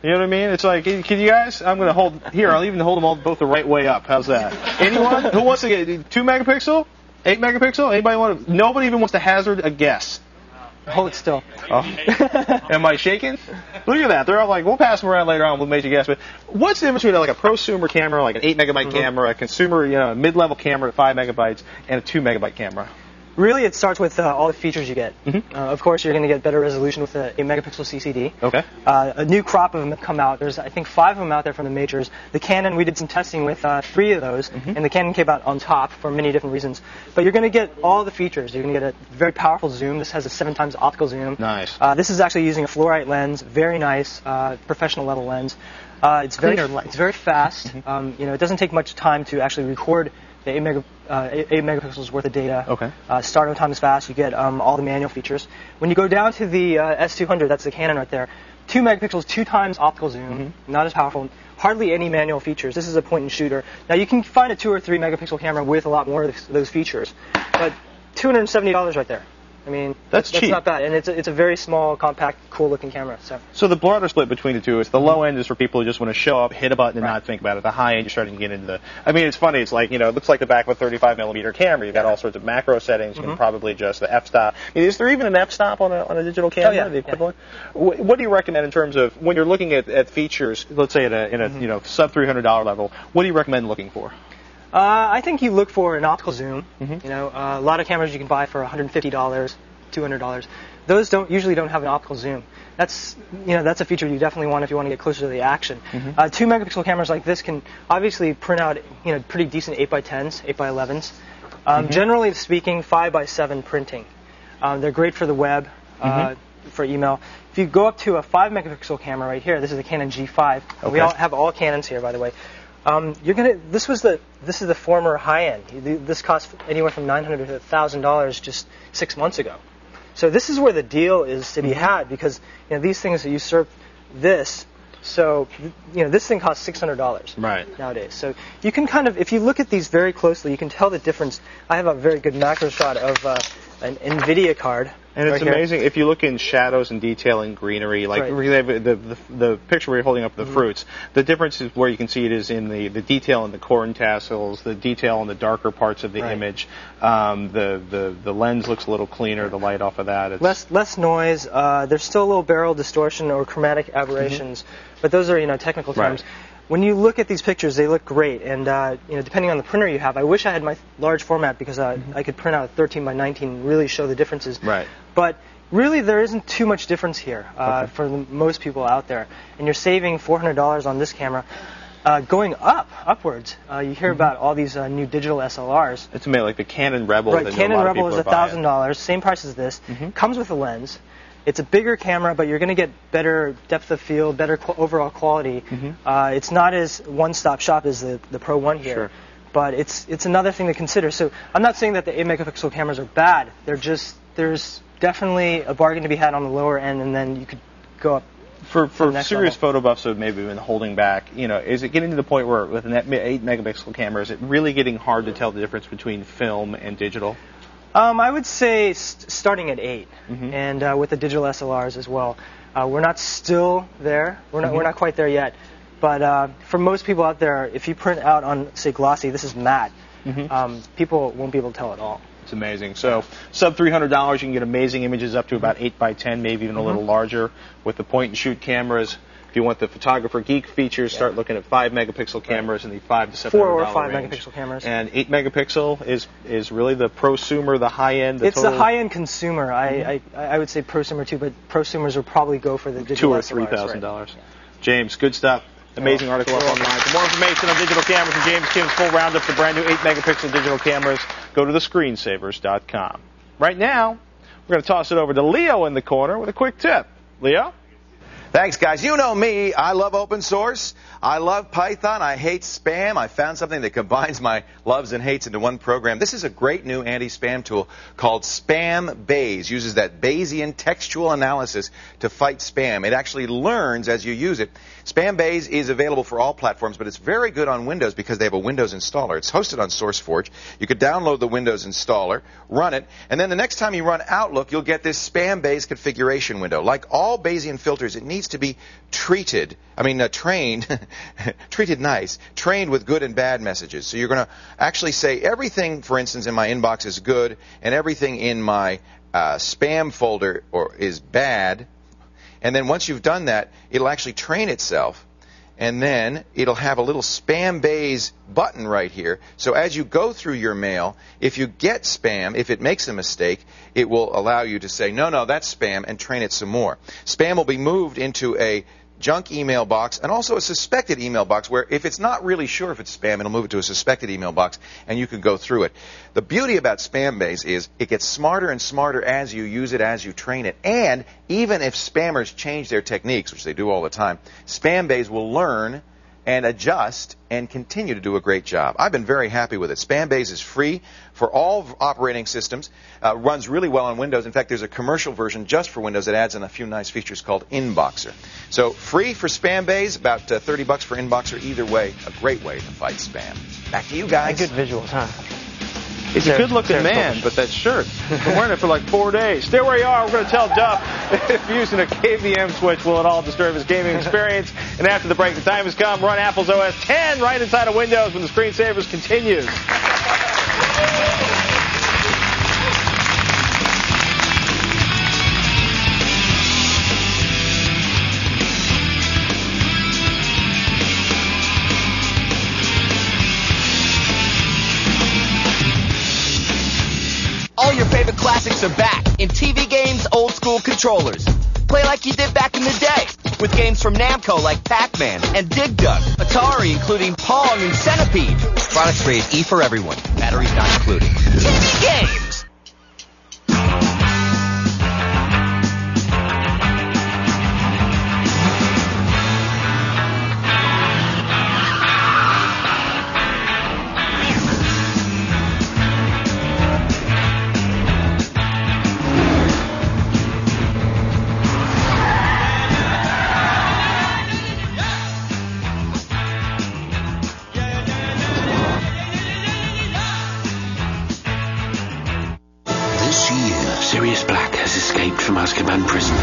You know what I mean? It's like, can you guys? I'm going to hold, here, I'll even hold them all both the right way up. How's that? Anyone who wants to get 2 megapixel? 8 megapixel? Anybody want to? Nobody even wants to hazard a guess. Hold it still. Oh. Am I shaking? Look at that. They're all like, we'll pass them around later on. We'll make you guess. But what's the difference between like a prosumer camera, like an 8 megabyte camera, a consumer, a mid-level camera at 5 megabytes, and a 2 megabyte camera? Really, it starts with all the features you get. Of course, you're going to get better resolution with the 8 megapixel CCD. Okay. A new crop of them have come out. There's, I think, 5 of them out there from the majors. The Canon, we did some testing with 3 of those, and the Canon came out on top for many different reasons. But you're going to get all the features. You're going to get a very powerful zoom. This has a 7 times optical zoom. Nice. This is actually using a fluorite lens, very nice, professional level lens. It's very fast. It doesn't take much time to actually record the 8 megapixels worth of data. Okay. Startup time is fast. You get all the manual features. When you go down to the S200, that's the Canon right there, 2 megapixels, 2 times optical zoom, not as powerful. Hardly any manual features. This is a point and shooter. Now you can find a 2 or 3 megapixel camera with a lot more of those features, but $270 right there. I mean, that's cheap. That's not bad, and it's a very small, compact, cool-looking camera. So the broader split between the two is the low end is for people who just want to show up, hit a button, and not think about it. The high end, you're starting to get into the. I mean, it's funny. It's like it looks like the back of a 35 millimeter camera. You've got all sorts of macro settings. You can probably adjust the f-stop. I mean, is there even an f-stop on a digital camera? The equivalent. What do you recommend in terms of when you're looking at features? Let's say in a sub $300 level. What do you recommend looking for? I think you look for an optical zoom. A lot of cameras you can buy for $150. $200. Those usually don't have an optical zoom. That's a feature you definitely want if you want to get closer to the action. 2 megapixel cameras like this can obviously print out pretty decent 8x10s, 8x11s. Generally speaking, 5x7 printing. They're great for the web, for email. If you go up to a 5 megapixel camera right here, this is a Canon G5. Okay. We all have all Canons here, by the way. This is the former high end. This cost anywhere from $900 to $1,000 just 6 months ago. So this is where the deal is to be had because these things usurp this. So this thing costs $600 nowadays. So you can if you look at these very closely, you can tell the difference. I have a very good macro shot of an NVIDIA card. And it's amazing if you look in shadows and detail and greenery, like the picture where you're holding up the fruits. The difference is where you can see it is in the detail in the corn tassels, the detail in the darker parts of the image. The lens looks a little cleaner. The light off of that. Less noise. There's still a little barrel distortion or chromatic aberrations, but those are technical terms. Right. When you look at these pictures, they look great, and depending on the printer you have, I wish I had my large format because I could print out a 13 by 19 and really show the differences. Right. But really, there isn't too much difference here for most people out there, and you're saving $400 on this camera. Going upwards, you hear about all these new digital SLRs. It's amazing, like the Canon Rebel. Right, Canon Rebel is $1,000, same price as this. Comes with a lens. It's a bigger camera, but you're going to get better depth of field, better overall quality. It's not as one-stop shop as the Pro 1 here, but it's another thing to consider. So I'm not saying that the 8-megapixel cameras are bad. There's definitely a bargain to be had on the lower end, and then you could go up. For serious photo buffs who have maybe been holding back, is it getting to the point where with an 8-megapixel camera, is it really getting hard to tell the difference between film and digital? I would say starting at 8, and with the digital SLRs as well. We're not still there. We're not quite there yet. But for most people out there, if you print out on, say, glossy, this is matte, people won't be able to tell at all. It's amazing. So sub $300, you can get amazing images up to about 8 by 10, maybe even a little larger with the point-and-shoot cameras. If you want the photographer geek features, start looking at 5-megapixel cameras in the $500 to $700 4 or 5 range. megapixel cameras. And 8-megapixel is really the prosumer, the high-end. It's the high-end consumer. I would say prosumer too, but prosumers will probably go for the digital $2,000 or $3,000. James, good stuff. Amazing article up online. For more information on digital cameras and James Kim's full roundup of brand new 8-megapixel digital cameras, go to thescreensavers.com. Right now, we're going to toss it over to Leo in the corner with a quick tip. Leo? Thanks, guys. You know me. I love open source. I love Python. I hate spam. I found something that combines my loves and hates into one program. This is a great new anti-spam tool called SpamBase. Uses that Bayesian textual analysis to fight spam. It actually learns as you use it. SpamBase is available for all platforms, but it's very good on Windows because they have a Windows installer. It's hosted on SourceForge. You could download the Windows installer, run it, and then the next time you run Outlook, you'll get this SpamBase configuration window. Like all Bayesian filters, it needs to be trained, treated nice, trained with good and bad messages. So you're going to actually say everything, for instance, in my inbox is good, and everything in my spam folder is bad. And then once you've done that, it'll actually train itself, and then it'll have a little SpamBase button right here. So as you go through your mail, if you get spam, if it makes a mistake, it will allow you to say, no, that's spam, and train it some more. Spam will be moved into a junk email box and also a suspected email box where if it's not really sure if it's spam, it'll move it to a suspected email box and you can go through it. The beauty about SpamBase is it gets smarter and smarter as you use it, as you train it. And even if spammers change their techniques, which they do all the time, SpamBase will learn and adjust and continue to do a great job. I've been very happy with it. SpamBase is free for all operating systems, runs really well on Windows. In fact, there's a commercial version just for Windows that adds in a few nice features called Inboxer. So free for SpamBase, about $30 for Inboxer. Either way, a great way to fight spam. Back to you guys. Good visuals, huh? He's a good-looking man, but that shirt, been wearing it for like 4 days. Stay where you are. We're going to tell Duff if using a KVM switch will at all disturb his gaming experience. And after the break, the time has come. Run Apple's OS 10 right inside of Windows when the Screensavers continues. All your favorite classics are back in TV games, old school controllers. Play like you did back in the day with games from Namco like Pac-Man and Dig Dug, Atari including Pong and Centipede. Products rated E for everyone. Batteries not included. TV games! year, Sirius Black has escaped from Azkaban prison.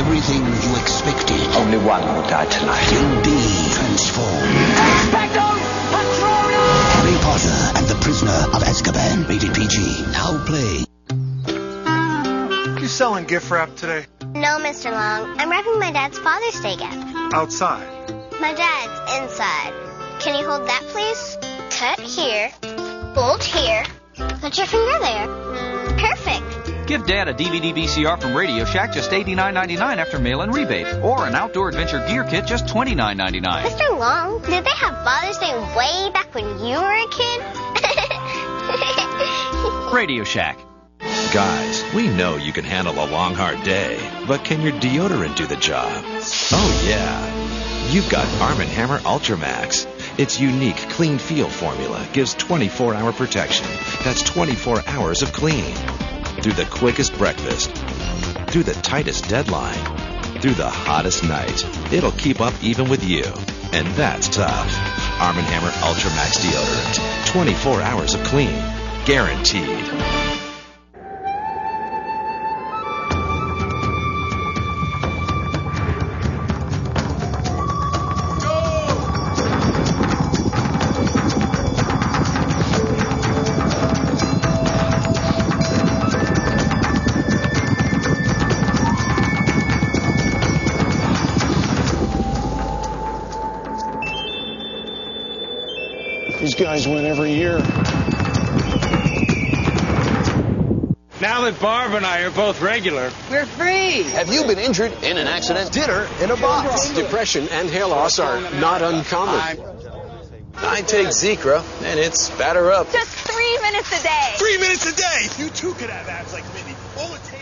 Everything you expected. Only one will die tonight. Will be transformed. Expecto Patronum! Harry Potter and the Prisoner of Azkaban. Rated PG. Now play. You selling gift wrap today? No, Mr. Long. I'm wrapping my dad's Father's Day gift. Outside. My dad's inside. Can you hold that, please? Cut here. Fold here. Put your finger there. Perfect. Give Dad a DVD VCR from Radio Shack, just $89.99 after mail-in rebate. Or an outdoor adventure gear kit, just $29.99. Mr. Long, did they have Father's Day way back when you were a kid? Radio Shack. Guys, we know you can handle a long, hard day, but can your deodorant do the job? Oh, yeah. You've got Arm & Hammer Ultra Max. Its unique clean feel formula gives 24-hour protection. That's 24 hours of clean. Through the quickest breakfast, through the tightest deadline, through the hottest night. It'll keep up even with you. And that's tough. Arm & Hammer Ultra Max Deodorant. 24 hours of clean. Guaranteed. These guys win every year. Now that Barb and I are both regular, we're free. Have you been injured in an accident? Dinner in a box. Depression and hair loss are not uncommon. I take Zecra, and it's batter up. Just 3 minutes a day. 3 minutes a day. You too could have abs like Minnie. All it takes.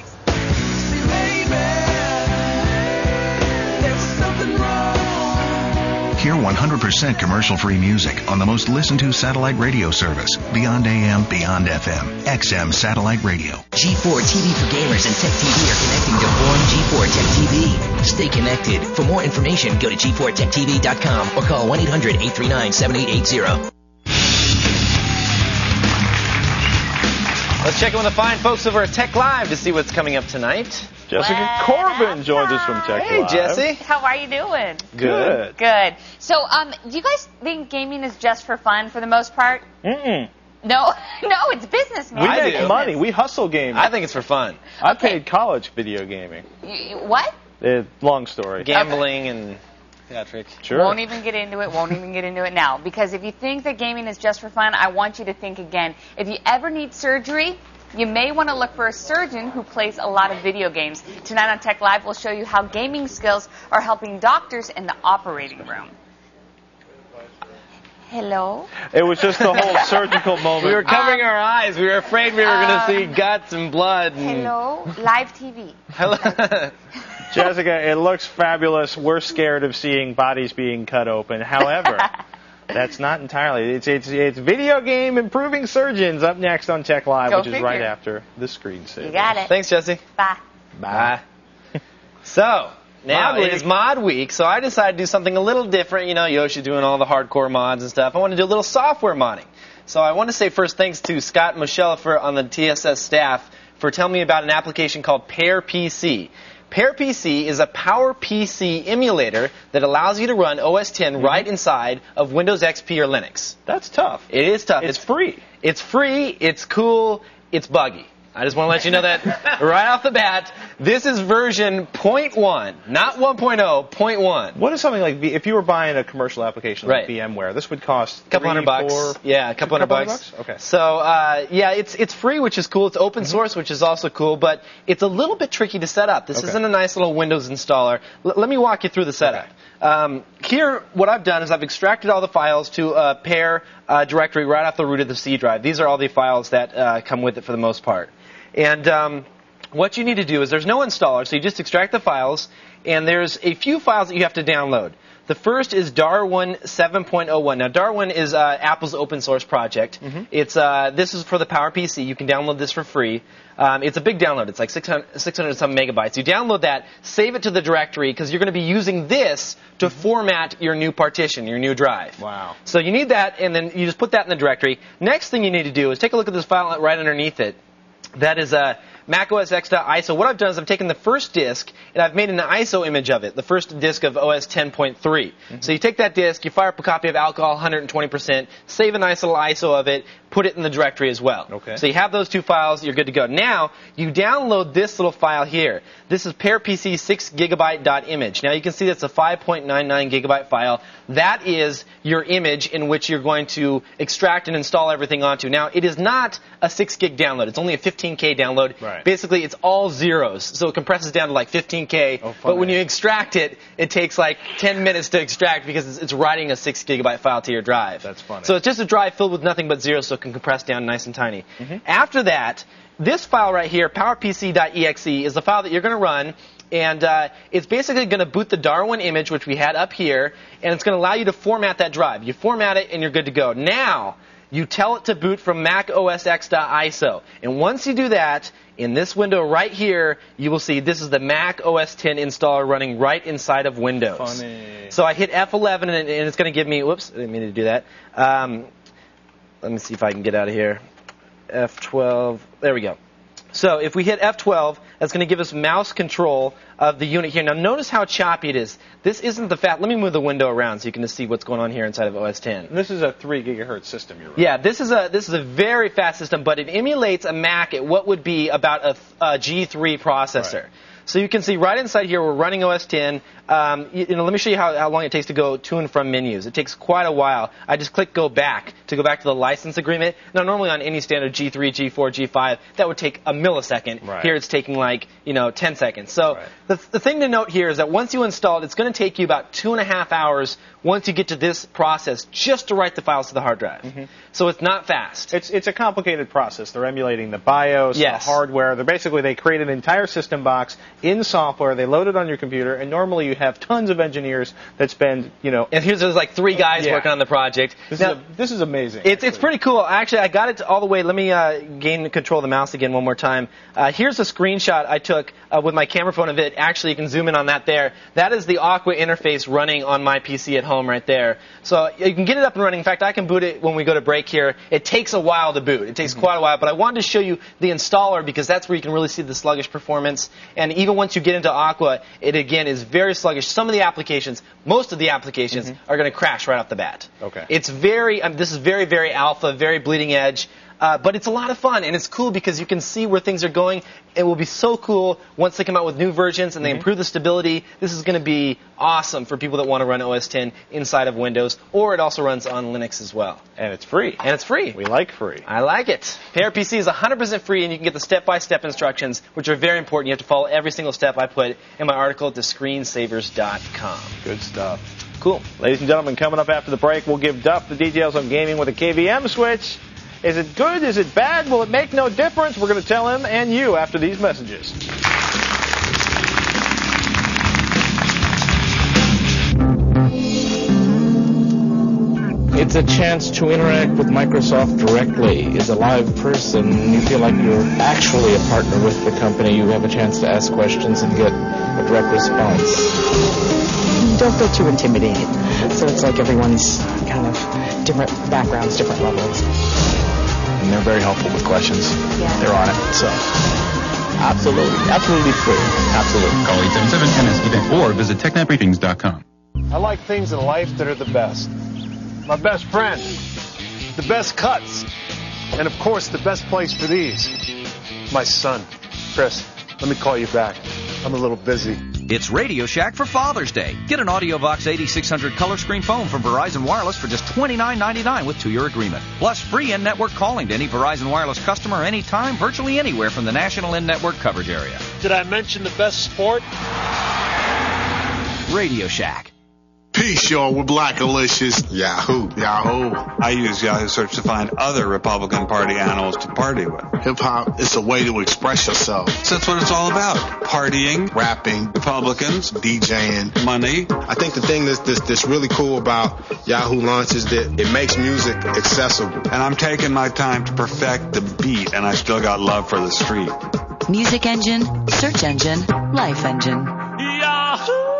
Hear 100% commercial-free music on the most listened-to satellite radio service, Beyond AM, Beyond FM, XM Satellite Radio. G4 TV for gamers and Tech TV are connecting to Born G4 Tech TV. Stay connected. For more information, go to g4techtv.com or call 1-800-839-7880. Let's check in with the fine folks over at Tech Live to see what's coming up tonight. Jessica Corbin joins us from Tech Live. Hey, Jesse. How are you doing? Good. Good. So, do you guys think gaming is just for fun for the most part? Mm-mm. No, it's business, man. We make money. We hustle gaming. I think it's for fun. I paid college video gaming. What? Long story. Gambling and theatrics. Sure. Won't even get into it now. Because if you think that gaming is just for fun, I want you to think again. If you ever need surgery, you may want to look for a surgeon who plays a lot of video games. Tonight on Tech Live, we'll show you how gaming skills are helping doctors in the operating room. Hello? It was just the whole surgical moment. We were covering our eyes. We were afraid we were going to see guts and blood. Hello? Live TV. Hello. Jessica, it looks fabulous. We're scared of seeing bodies being cut open. However, that's not entirely. It's video game improving surgeons up next on Tech Live, which is right after the screensaver. You got it. Thanks, Jesse. Bye. So, now it is Mod Week, so I decided to do something a little different. You know, Yoshi doing all the hardcore mods and stuff. I want to do a little software modding. So I want to say first thanks to Scott Moschella on the TSS staff for telling me about an application called PearPC. PearPC is a PowerPC emulator that allows you to run OS X right inside of Windows XP or Linux. That's tough. It is tough. It's free. It's free. It's cool. It's buggy. I just want to let you know that right off the bat. This is version 0.1, not 1.0, 0.1. What is something like, if you were buying a commercial application like VMware, this would cost a couple $100. Yeah, a couple $100 bucks. Okay. So, yeah, it's free, which is cool. It's open source, which is also cool, but it's a little bit tricky to set up. This isn't a nice little Windows installer. Let me walk you through the setup. Here, what I've done is I've extracted all the files to a pair directory right off the root of the C drive. These are all the files that come with it for the most part. And what you need to do is there's no installer, so you just extract the files, and there's a few files that you have to download. The first is Darwin 7.01. Now, Darwin is Apple's open source project. It's this is for the PowerPC. You can download this for free. It's a big download. It's like 600 some megabytes. You download that, save it to the directory, because you're going to be using this to format your new partition, your new drive. Wow. So you need that, and then you just put that in the directory. Next thing you need to do is take a look at this file right underneath it. That is macOSX.ISO. What I've done is I've taken the first disk and I've made an ISO image of it, the first disk of OS 10.3. So you take that disk, you fire up a copy of Alcohol 120%, save a nice little ISO of it, put it in the directory as well. Okay. So you have those 2 files, you're good to go. Now, you download this little file here. This is PowerPC 6GB.image. Now you can see that's a 5.99 gigabyte file. That is your image in which you're going to extract and install everything onto. Now, it is not a 6 gig download. It's only a 15K download. Right. Basically, it's all zeros. So it compresses down to like 15K. But when you extract it, it takes like 10 minutes to extract because it's writing a 6 gigabyte file to your drive. That's funny. So it's just a drive filled with nothing but zeros, so it can compress down nice and tiny. After that, this file right here, PowerPC.exe, is the file that you're going to run. And it's basically going to boot the Darwin image, which we had up here, and it's going to allow you to format that drive. You format it, and you're good to go. Now, you tell it to boot from macOSX.ISO. And once you do that, in this window right here, you will see this is the Mac OS X installer running right inside of Windows. Funny. So I hit F11, and it's going to give me, whoops, I didn't mean to do that. Let me see if I can get out of here. F12, there we go. So if we hit F12, that's going to give us mouse control of the unit here. Now notice how choppy it is. This isn't the fat. Let me move the window around so you can just see what's going on here inside of OS X. And this is a 3 gigahertz system, you're running. Yeah, this is a very fast system, but it emulates a Mac at what would be about a G3 processor. Right. So you can see right inside here, we're running OS X. Let me show you how long it takes to go to and from menus. It takes quite a while. I just click go back to go back to the license agreement. Now, normally on any standard G3, G4, G5, that would take a millisecond. Right. Here it's taking like, 10 seconds. So the thing to note here is that once you install it, it's going to take you about 2.5 hours once you get to this process just to write the files to the hard drive. So it's not fast. It's a complicated process. They're emulating the BIOS, the hardware. They create an entire system box in software. They load it on your computer, and normally you have tons of engineers that spend, And here's there's like 3 guys working on the project. This is amazing. It's pretty cool. Actually, I got it all the way. Let me gain control of the mouse again one more time. Here's a screenshot I took with my camera phone of it. Actually, you can zoom in on that there. That is the Aqua interface running on my PC at home right there. So you can get it up and running. In fact, I can boot it when we go to break here. It takes a while to boot. It takes quite a while. But I wanted to show you the installer because that's where you can really see the sluggish performance. And even once you get into Aqua, it again is very sluggish. Some of the applications, most of the applications, are going to crash right off the bat. Okay. It's this is very, very alpha, very bleeding edge. But it's a lot of fun, and it's cool because you can see where things are going. It will be so cool once they come out with new versions and they improve the stability. This is going to be awesome for people that want to run OS X inside of Windows, or it also runs on Linux as well. And it's free. We like free. I like it. PowerPC is 100% free, and you can get the step-by-step instructions, which are very important. You have to follow every single step I put in my article at thescreensavers.com. Good stuff. Cool. Ladies and gentlemen, coming up after the break, we'll give Duff the details on gaming with a KVM switch. Is it good? Is it bad? Will it make no difference? We're going to tell him and you after these messages. It's a chance to interact with Microsoft directly. As a live person, you feel like you're actually a partner with the company. You have a chance to ask questions and get a direct response. Don't feel too intimidated. So it's like everyone's kind of different backgrounds, different levels. And they're very helpful with questions. Yeah. They're on it, so absolutely free. Absolutely. Call 877-10-SKIDA or visit technetbriefings.com. I like things in life that are the best. My best friend, the best cuts, and of course the best place for these. My son. Chris, let me call you back. I'm a little busy. It's Radio Shack for Father's Day. Get an AudioVox 8600 color screen phone from Verizon Wireless for just $29.99 with 2-year agreement. Plus free in-network calling to any Verizon Wireless customer anytime, virtually anywhere from the national in-network coverage area. Did I mention the best sport? Radio Shack. Peace, y'all. We're Blackalicious. Yahoo. I use Yahoo Search to find other Republican Party animals to party with. Hip-hop is a way to express yourself. So that's what it's all about. Partying, Rapping, Republicans, DJing, money. I think the thing that's really cool about Yahoo Launch is that it makes music accessible. And I'm taking my time to perfect the beat, and I still got love for the street. Music engine, search engine, life engine. Yahoo!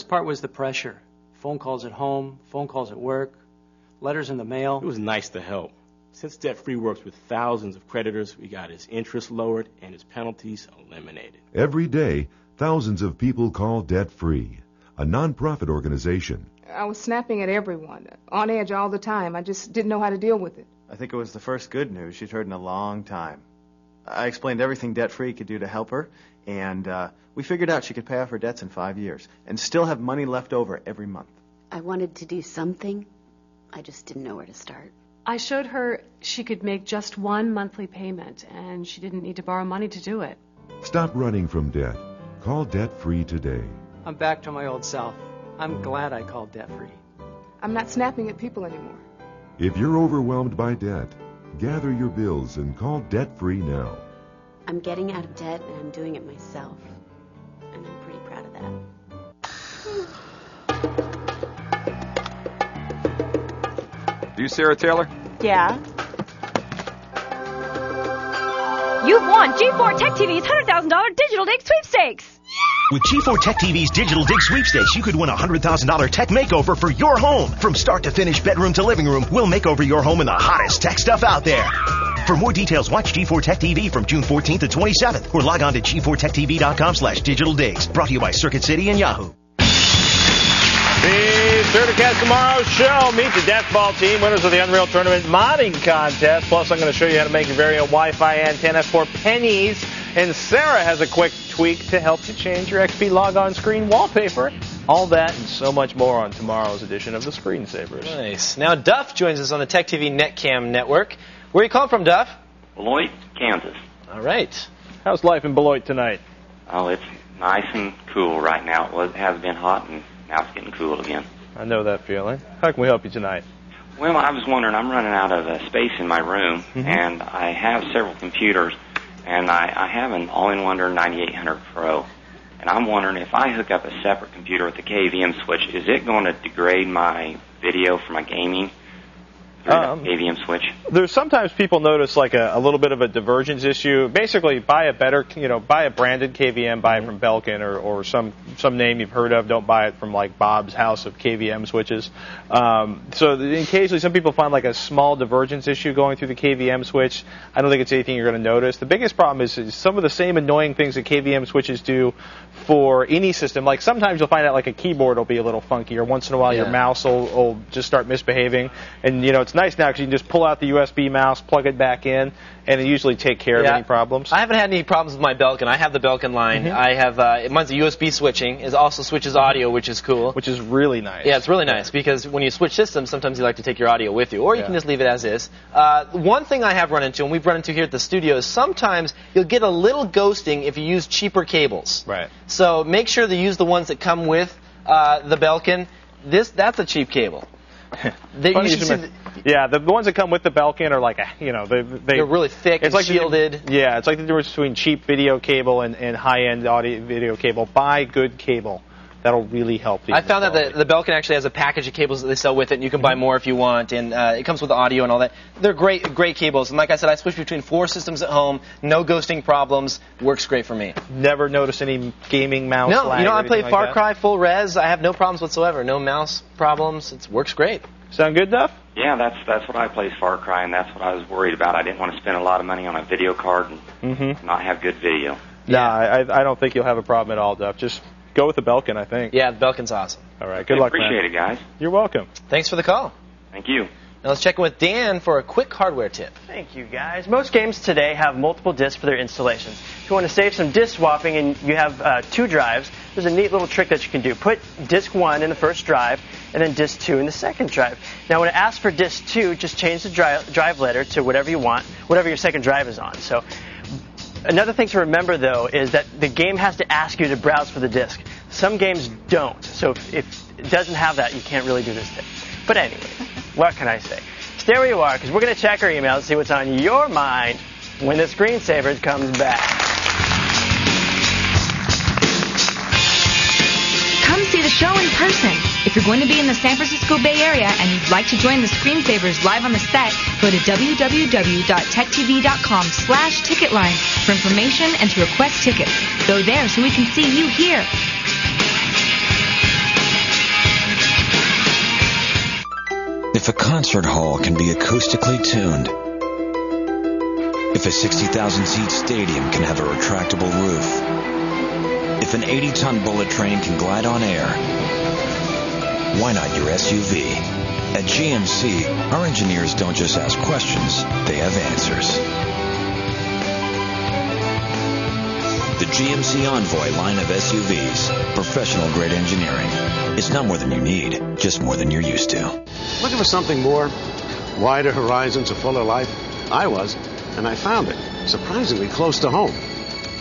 hardest part was the pressure. Phone calls at home, phone calls at work, letters in the mail. It was nice to help. Since Debt Free works with thousands of creditors, we got his interest lowered and his penalties eliminated. Every day, thousands of people call Debt Free, a non-profit organization. I was snapping at everyone, on edge all the time. I just didn't know how to deal with it. I think it was the first good news she'd heard in a long time. I explained everything Debt Free could do to help her, and we figured out she could pay off her debts in 5 years and still have money left over every month. I wanted to do something. I just didn't know where to start. I showed her she could make just one monthly payment, and she didn't need to borrow money to do it. Stop running from debt. Call Debt Free today. I'm back to my old self. I'm glad I called Debt Free. I'm not snapping at people anymore. If you're overwhelmed by debt, gather your bills and call Debt Free now. I'm getting out of debt, and I'm doing it myself. And I'm pretty proud of that. You Sarah Taylor? Yeah. You've won G4 Tech TV's $100,000 Digital Dig Sweepstakes. With G4 Tech TV's Digital Dig Sweepstakes, you could win a $100,000 tech makeover for your home. From start to finish, bedroom to living room, we'll make over your home in the hottest tech stuff out there. For more details, watch G4 Tech TV from June 14th to 27th or log on to g4techtv.com/digitaldigs. Brought to you by Circuit City and Yahoo. The Certicast Tomorrow show. Meet the Death Ball team, winners of the Unreal Tournament modding contest. Plus, I'm going to show you how to make your very own Wi-Fi antenna for pennies. And Sarah has a quick tweak to help you change your XP log-on screen wallpaper. All that and so much more on tomorrow's edition of the Screensavers. Nice. Now, Duff joins us on the Tech TV NetCam network. Where are you calling from, Duff? Beloit, Kansas. All right. How's life in Beloit tonight? Oh, it's nice and cool right now. It has been hot, and now it's getting cool again. I know that feeling. How can we help you tonight? Well, I was wondering, I'm running out of space in my room, and I have several computers, and I have an all-in-one 9800 Pro. And I'm wondering if I hook up a separate computer with the KVM switch, is it going to degrade my video for my gaming? KVM switch. There's sometimes people notice like a little bit of a divergence issue. Basically, buy a better, buy a branded KVM, buy it from Belkin or some name you've heard of. Don't buy it from like Bob's House of KVM switches. So occasionally some people find like a small divergence issue going through the KVM switch. I don't think it's anything you're going to notice. The biggest problem is some of the same annoying things that KVM switches do for any system. Like sometimes you'll find out like a keyboard will be a little funky, or once in a while your mouse will just start misbehaving. And it's nice now because you can just pull out the USB mouse, plug it back in, and it usually take care of any problems. I haven't had any problems with my Belkin. I have the Belkin line. I have mine's a USB switching. It also switches audio, which is cool. Which is really nice. Yeah, it's really nice because when you switch systems, sometimes you like to take your audio with you, or you can just leave it as is. One thing I have run into, and we've run into here at the studio, is sometimes you'll get a little ghosting if you use cheaper cables. Right. So make sure to use the ones that come with the Belkin. That's a cheap cable. The ones that come with the Belkin are like, they're really thick and shielded. It's like the difference between cheap video cable and high-end audio video cable. Buy good cable. That'll really help you. I found that the Belkin actually has a package of cables that they sell with it, and you can buy more if you want, and it comes with audio and all that. They're great cables, and like I said, I switch between 4 systems at home, no ghosting problems, works great for me. Never noticed any gaming mouse lag? No, I play Far Cry full res, I have no problems whatsoever, no mouse problems, it works great. Sound good, Duff? Yeah, that's what I play is Far Cry, and that's what I was worried about. I didn't want to spend a lot of money on a video card and not have good video. I don't think you'll have a problem at all, Duff. Just go with the Belkin, I think. Yeah, the Belkin's awesome. All right, good luck, man. Appreciate it, guys. You're welcome. Thanks for the call. Thank you. Now let's check in with Dan for a quick hardware tip. Thank you, guys. Most games today have multiple disks for their installations. If you want to save some disk swapping and you have 2 drives, there's a neat little trick that you can do. Put disk 1 in the first drive and then disk 2 in the second drive. Now when it asks for disk 2, just change the drive letter to whatever you want, whatever your second drive is on. So another thing to remember, though, is that the game has to ask you to browse for the disk. Some games don't. So if it doesn't have that, you can't really do this tip. But anyway, what can I say? Stay where you are, because we're going to check our emails and see what's on your mind when the Screensavers comes back. Come see the show in person. If you're going to be in the San Francisco Bay Area and you'd like to join the Screensavers live on the set, go to www.techtv.com/ticketline for information and to request tickets. Go there so we can see you here. If a concert hall can be acoustically tuned, if a 60,000-seat stadium can have a retractable roof, if an 80-ton bullet train can glide on air, why not your SUV? At GMC, our engineers don't just ask questions, they have answers. The GMC Envoy line of SUVs, professional-grade engineering. It's not more than you need, just more than you're used to. Looking for something more? Wider horizons, a fuller life? I was, and I found it, surprisingly close to home.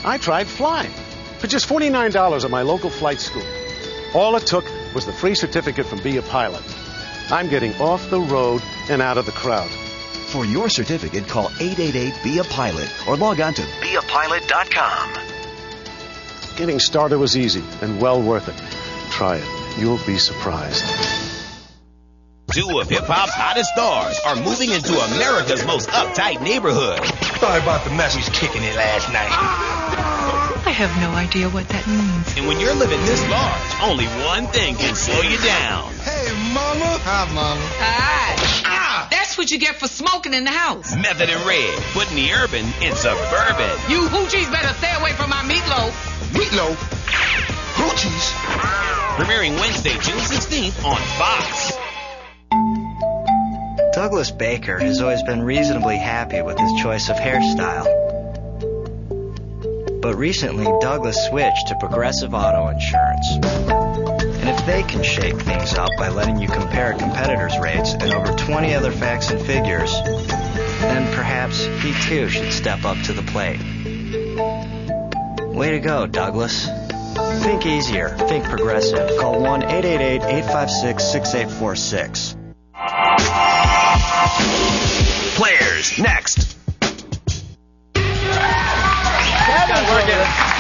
I tried flying for just $49 at my local flight school. All it took was the free certificate from Be a Pilot. I'm getting off the road and out of the crowd. For your certificate, call 888-BE-A-PILOT or log on to beapilot.com. Getting started was easy and well worth it. Try it. You'll be surprised. Two of hip-hop's hottest stars are moving into America's most uptight neighborhood. Sorry about the mess. We was kicking it last night. I have no idea what that means. And when you're living this large, only one thing can slow you down. Hey, Mama. Hi, Mama. Hi. That's what you get for smoking in the house. Method and Red, putting the urban in suburban. You hoochies better stay away from my meatloaf. Meatloaf? Hoochies? Premiering Wednesday, June 16th on Fox. Douglas Baker has always been reasonably happy with his choice of hairstyle. But recently, Douglas switched to Progressive Auto Insurance. And if they can shake things up by letting you compare competitors' rates and over 20 other facts and figures, then perhaps he too should step up to the plate. Way to go, Douglas. Think easier. Think Progressive. Call 1-888-856-6846. Players, next.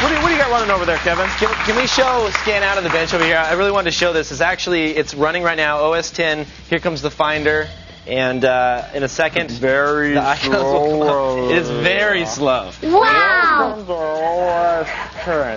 What do you got running over there, Kevin? Can we scan out of the bench over here? I really wanted to show this. It's running right now, OS 10. Here comes the Finder. And in a second, very slow. It is very slow. Wow!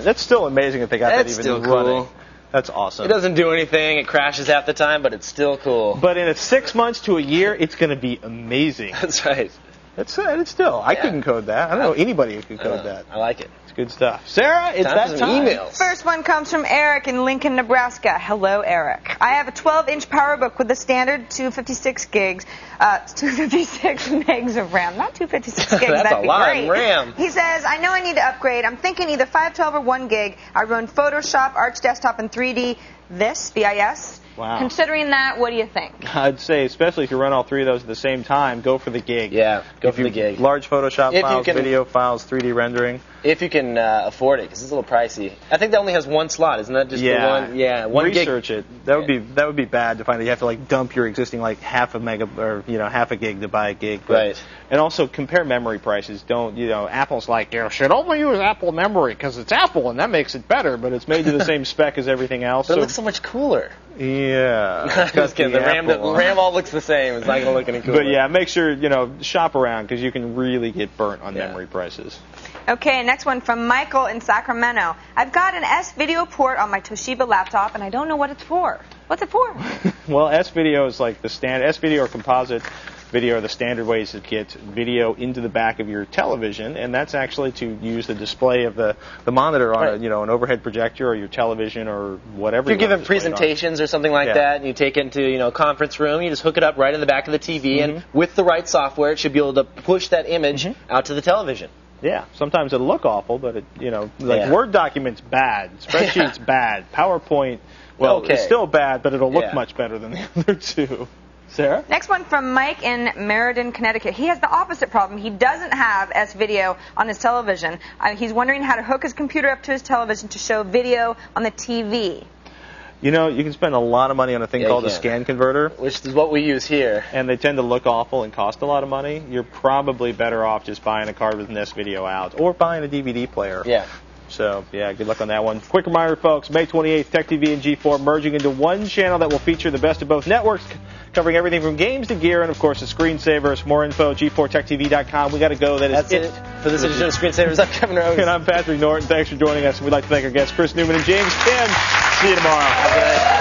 That's still amazing that they got that even running. Cool. That's awesome. It doesn't do anything. It crashes half the time, but it's still cool. But in 6 months to a year, it's going to be amazing. That's right. It's still. I couldn't code that. I don't know anybody who could code that. I like it. It's good stuff. Sarah, it's that time. Emails. First one comes from Eric in Lincoln, Nebraska. Hello, Eric. I have a 12-inch PowerBook with the standard 256 megs of RAM. Not 256 gigs. That's That'd a lot be great. of RAM. He says, I know I need to upgrade. I'm thinking either 512 or 1 gig. I run Photoshop, Arch Desktop, and 3D BIS. Wow. Considering that, what do you think? I'd say, especially if you run all three of those at the same time, go for the gig. Yeah, go for the gig. Large Photoshop files, video files, 3D rendering. If you can afford it, because it's a little pricey. I think that only has one slot, isn't that just the one? Yeah, 1 gig. Research it. That would be bad to find that you have to dump your existing half a gig to buy a gig. But, right. And also compare memory prices. Don't Apple's should only use Apple memory because it's Apple and that makes it better, but it's made to the same spec as everything else. But it looks so much cooler. Yeah. Just kidding. The RAM all looks the same. It's not going to look any cooler. But yeah, make sure, shop around because you can really get burnt on memory prices. Okay, next one from Michael in Sacramento. I've got an S-Video port on my Toshiba laptop, and I don't know what it's for. What's it for? Well, S-Video is like the standard. S-Video or composite video are the standard ways to get video into the back of your television, and that's actually to use the display of the monitor on an overhead projector or your television or whatever. If you're giving presentations or something like that, and you take it into a conference room, you just hook it up right in the back of the TV, and with the right software, it should be able to push that image out to the television. Yeah, sometimes it'll look awful, but Word documents bad, spreadsheets bad, PowerPoint, it's still bad, but it'll look much better than the other two. Sarah? Next one from Mike in Meriden, Connecticut. He has the opposite problem. He doesn't have S-Video on his television. He's wondering how to hook his computer up to his television to show video on the TV. You can spend a lot of money on a thing called a scan converter. Which is what we use here. And they tend to look awful and cost a lot of money. You're probably better off just buying a card with an S-Video out or buying a DVD player. Yeah. So, good luck on that one. Quick reminder, folks, May 28th, Tech TV and G4 merging into one channel that will feature the best of both networks, covering everything from games to gear and, of course, the screensavers. More info, G4TechTV.com. We got to go. That's it for this edition of Screensavers. I'm Kevin Rose. And I'm Patrick Norton. Thanks for joining us. We'd like to thank our guests, Chris Newman and James Kim. See you tomorrow. Have a good night.